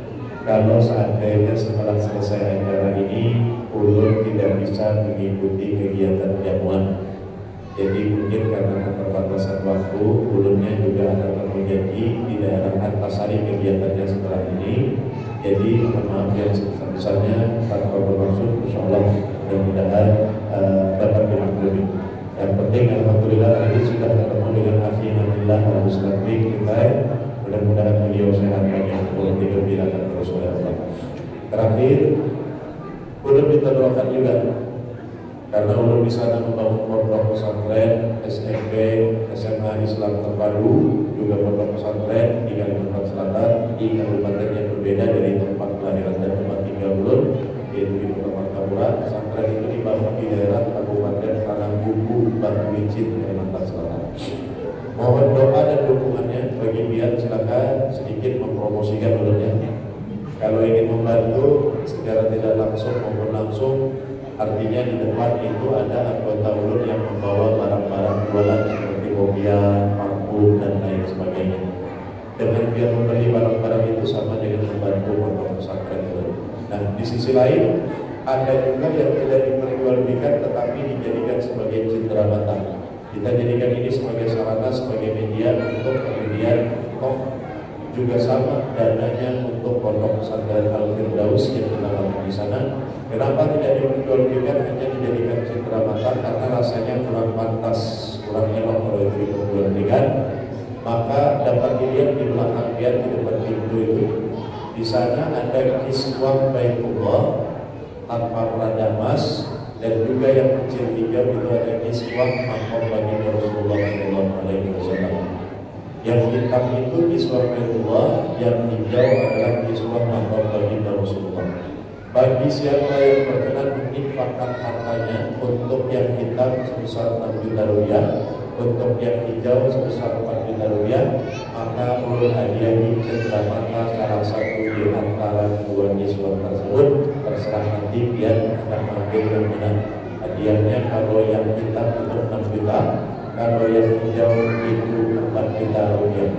kalau seandainya setelah selesai acara ini ulun tidak bisa mengikuti kegiatan jamuan. Jadi mungkin karena keterbatasan waktu, ulunnya juga akan berjanji di daerah Antasari kegiatannya setelah ini. Jadi mohon maaf yang sebesar-besarnya tanpa bermaksud, insyaallah mudah-mudahan dapat dimaklumi. Yang penting alhamdulillah hari ini sudah ketemu dengan akhi Nabilah Al-Mustaqim kita. Mudah-mudahan beliau sehat banyak untuk digembirakan terus oleh Allah. Terakhir, ulun minta doakan juga karena ulun di sana membangun pondok pesantren, SMP, SMA Islam terpadu, juga pondok pesantren di Kalimantan Selatan di kabupaten yang berbeda dari tempat kelahiran dan tempat tinggal ulun, yaitu di Kota Martapura. Pesantren itu dibangun di daerah Kabupaten Parangkuku, Batu Licin, Kalimantan Selatan. Mohon doa dan dukungannya bagi biar silakan sedikit mempromosikan ulunnya. Kalau ingin membantu secara tidak langsung maupun langsung, artinya di depan itu ada anggota ulun yang membawa barang-barang jualan seperti kopiah, parfum dan lain sebagainya. Dengan biar membeli barang-barang itu sama dengan membantu pondok pesantren ulun. Nah, di sisi lain ada juga yang tidak diperjualbelikan tetapi dijadikan sebagai cindera mata. Kita jadikan ini sebagai sarana, sebagai media untuk kemudian juga sama dananya untuk pondok pesantren Al-Firdaus yang kita lakukan di sana. Kenapa tidak diperjualbelikan, hanya dijadikan cindera mata karena rasanya kurang pantas, kurang elok kalau itu diperjualbelikan. Maka dapat dilihat di belakang dia di depan pintu itu. Di sana ada kiswah Baitullah tanpa perada emas, dan juga yang kecil hijau itu ada kiswah maqam baginda Rasulullah SAW. Yang hitam itu kiswah Baitullah, yang hijau adalah kiswah maqam baginda Rasulullah. Bagi siapa yang berkenan menginfakkan hartanya, untuk yang hitam sebesar 6 juta rupiah, untuk yang hijau sebesar 4 juta rupiah, maka ulun hadiahi cendera mata salah satu di antara dua kiswah tersebut. Terserah nanti biar akan mengambil yang mana hadiahnya. Kalau yang hitam itu 6 juta, kalau yang hijau itu 4 juta rupiah.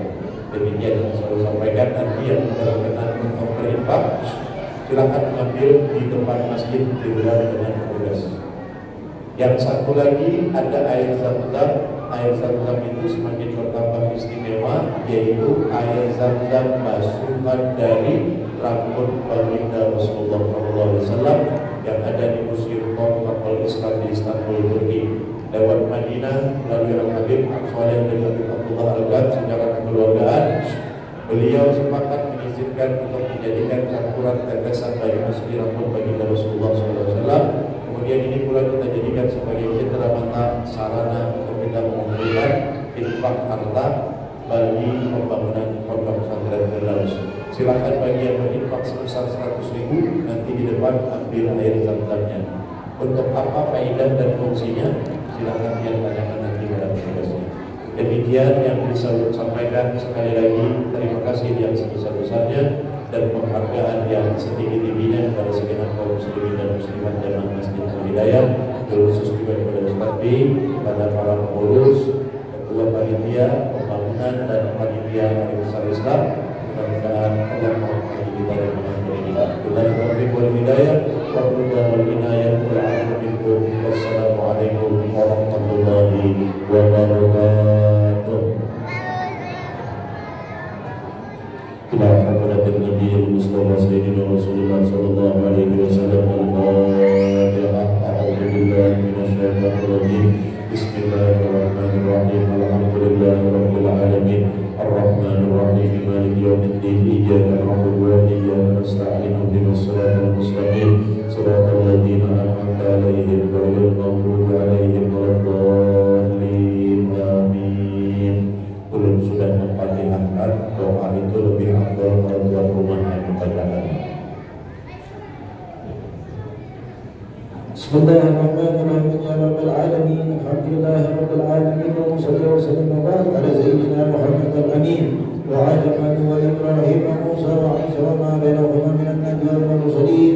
Demikian yang saya sampaikan. Nanti yang berkenan untuk berinfak silakan mengambil di depan masjid digelar dengan petugas. Yang satu lagi ada air zam-zam. Air zam-zam itu semakin bertambah istimewa, yaitu air zam-zam basuhan dari rambut baginda Rasulullah SAW yang ada di Museum Kapal Islam di Istanbul, Turki. Lewat Madinah melalui Al-Habib Saleh bin Abdullah Al-Ghad secara kekeluargaan, beliau sepakat mengizinkan untuk menjadikan campuran tetesan dari meski rambut baginda Rasulullah SAW. Kemudian ini pula kita jadikan sebagai cindera mata, sarana untuk kita mengumpulkan infak harta bagi pembangunan pondok pesantren Firdaus. Silakan bagi yang berinfak sebesar 100.000 nanti di depan ambil air zam-zamnya. Untuk apa faedah dan fungsinya? Silakan yang tanyakan nanti pada petugasnya. Demikian yang bisa saya sampaikan. Sekali lagi terima kasih yang sebesar-besarnya dan penghargaan yang setinggi-tingginya kepada segenap kaum muslimin dan muslimat jamaah Masjid Al-Hidayah, terkhusus juga kepada Ustaz B, kepada para pengurus, ketua panitia pembangunan dan panitia Hari Besar Islam. Mudah-mudahan Allah merahmati kita dan mengampuni kita. Billahi taufiq wal hidayah wa ridha wal inayah wal afwu minkum. Wassalamualaikum warahmatullahi wabarakatuh. Ila hadratin Nabiyil Mustafa Sayyidina Rasulullah sallallahu alaihi wasallam. Al-Fatihah. A'udzu billahi minasyaitonir rajim. Bismillahirrahmanirrahim. Alhamdulillahirabbil alamin. Ar-Rahmanir Rahim. Maliki yaumiddin. Iyyaka na'budu wa iyyaka nasta'in. Ihdinas siratal mustaqim. Siratal ladzina an'amta 'alaihim ghairil maghdubi 'alaihim waladdallin. Amin. Ulun sudah memfatihahkan, doa itu lebih afdal kalau tuan rumah yang membacakannya. بسم الله الرحمن الرحيم يا رب العالمين الحمد لله رب العالمين وصلى وسلم وبارك على سيدنا محمد الأمين وعلى آله وإبراهيم وموسى وعيسى وما بينهما من النبيين والمرسلين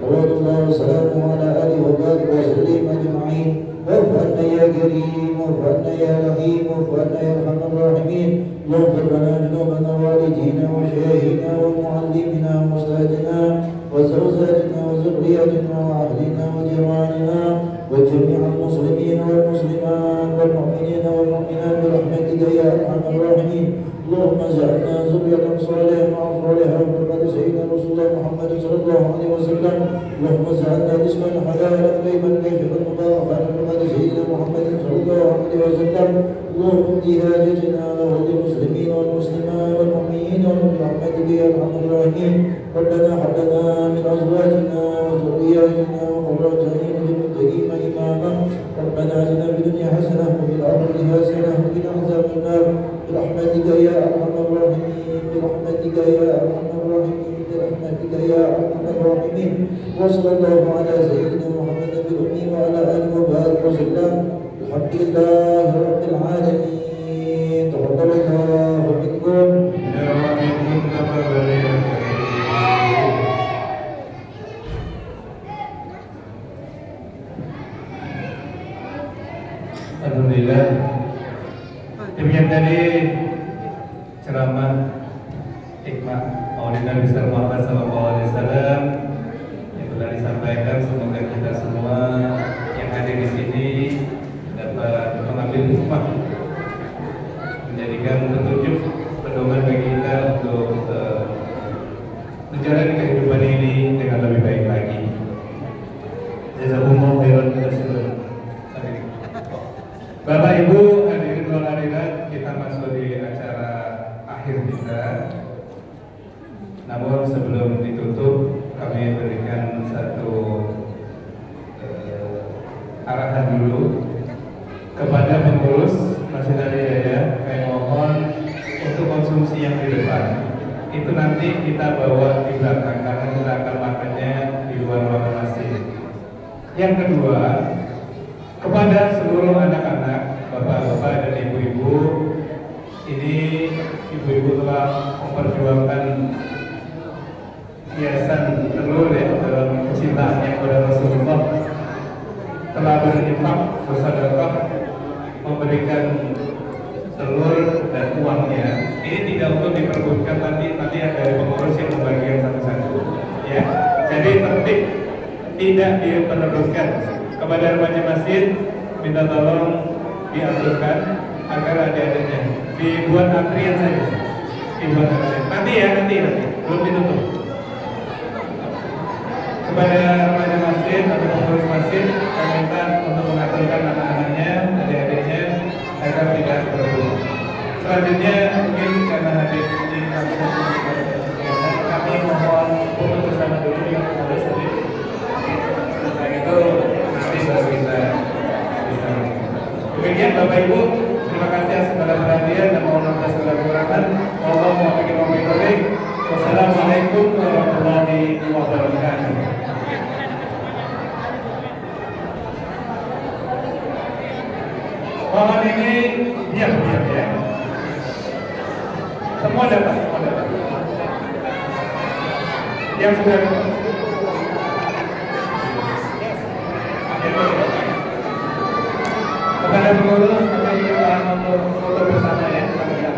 صلوات الله وسلامه على آله وبارك وسلم أجمعين وفقنا يا كريم وفقنا يا رحيم وفقنا يا أرحم الراحمين واغفر لنا ذنوبنا ووالدينا وشيخنا ومعلمنا وأستاذنا وزوجاتنا وذرياتنا وأهلنا وجيراننا وجميع المسلمين والمسلمات والمؤمنين والمؤمنات برحمتك يا أرحم الراحمين اللهم اجعلنا ذرية صالحة مع صالحة وبركة سيدنا رسول الله محمد صلى الله عليه وسلم اللهم اجعلنا جسما حلالا طيبا كاشفا مباركا بركة سيدنا محمد صلى الله عليه وسلم اللهم اهد هاجتنا واهد المسلمين والمسلمات والمؤمنين برحمتك يا أرحم الراحمين ربنا هب لنا من أزواجنا وذرياتنا وقرة أعين للمتقين إماما ربنا آتنا في الدنيا حسنة وفي الآخرة حسنة وقنا عذاب النار برحمتك يا أرحم الراحمين برحمتك يا أرحم الراحمين برحمتك يا أرحم الراحمين وصلى الله على سيدنا محمد الأمي وعلى آله وبارك وسلم الحمد لله رب العالمين تقبل الله منكم Alhamdulillah. Demikian tadi ceramah hikmah Maulid Nabi Muhammad SAW yang telah disampaikan. Semoga kita semua yang hadir di sini dapat mengambil hikmah, menjadikan petunjuk pedoman bagi kita untuk menjalani kehidupan ini dengan lebih baik lagi. Jazakumullah khairan katsiran. Bapak Ibu hadirin wal hadirat, kita masuk di acara akhir kita. Namun sebelum ditutup, kami berikan satu arahan dulu kepada pengurus Masjid Al-Hidayah. Kami mohon untuk konsumsi yang di depan itu nanti kita bawa di belakang karena kita akan makannya di luar ruangan masjid. Yang kedua, kepada seluruh anak-anak, bapak-bapak dan ibu-ibu, ini ibu-ibu telah memperjuangkan hiasan telur ya dalam kecintaannya kepada Rasulullah, telah berinfak bersedekah memberikan telur dan uangnya. Ini tidak untuk diperbutkan, nanti ada dari pengurus yang membagikan satu-satu ya. Jadi tertib, tidak diperbutkan. Kepada remaja masjid minta tolong diaturkan agar adik-adiknya dibuat antrian saja, dibuat antrian. Nanti belum ditutup. Kepada remaja masjid atau pengurus masjid, kami minta untuk mengaturkan anak-anaknya, adik-adiknya agar tidak berebut. Selanjutnya mungkin karena hadir di kami mohon untuk bersama dulu yang pengurus tadi. Setelah itu baru kita bisa. Demikian Bapak Ibu, terima kasih atas segala perhatian dan mohon maaf atas segala kekurangan. Wassalamualaikum warahmatullahi wabarakatuh. Mohon ini diam ya. Semua dapat. Yang sudah dapat. Kepada pengurus, kami ingin untuk foto bersama ya, sampai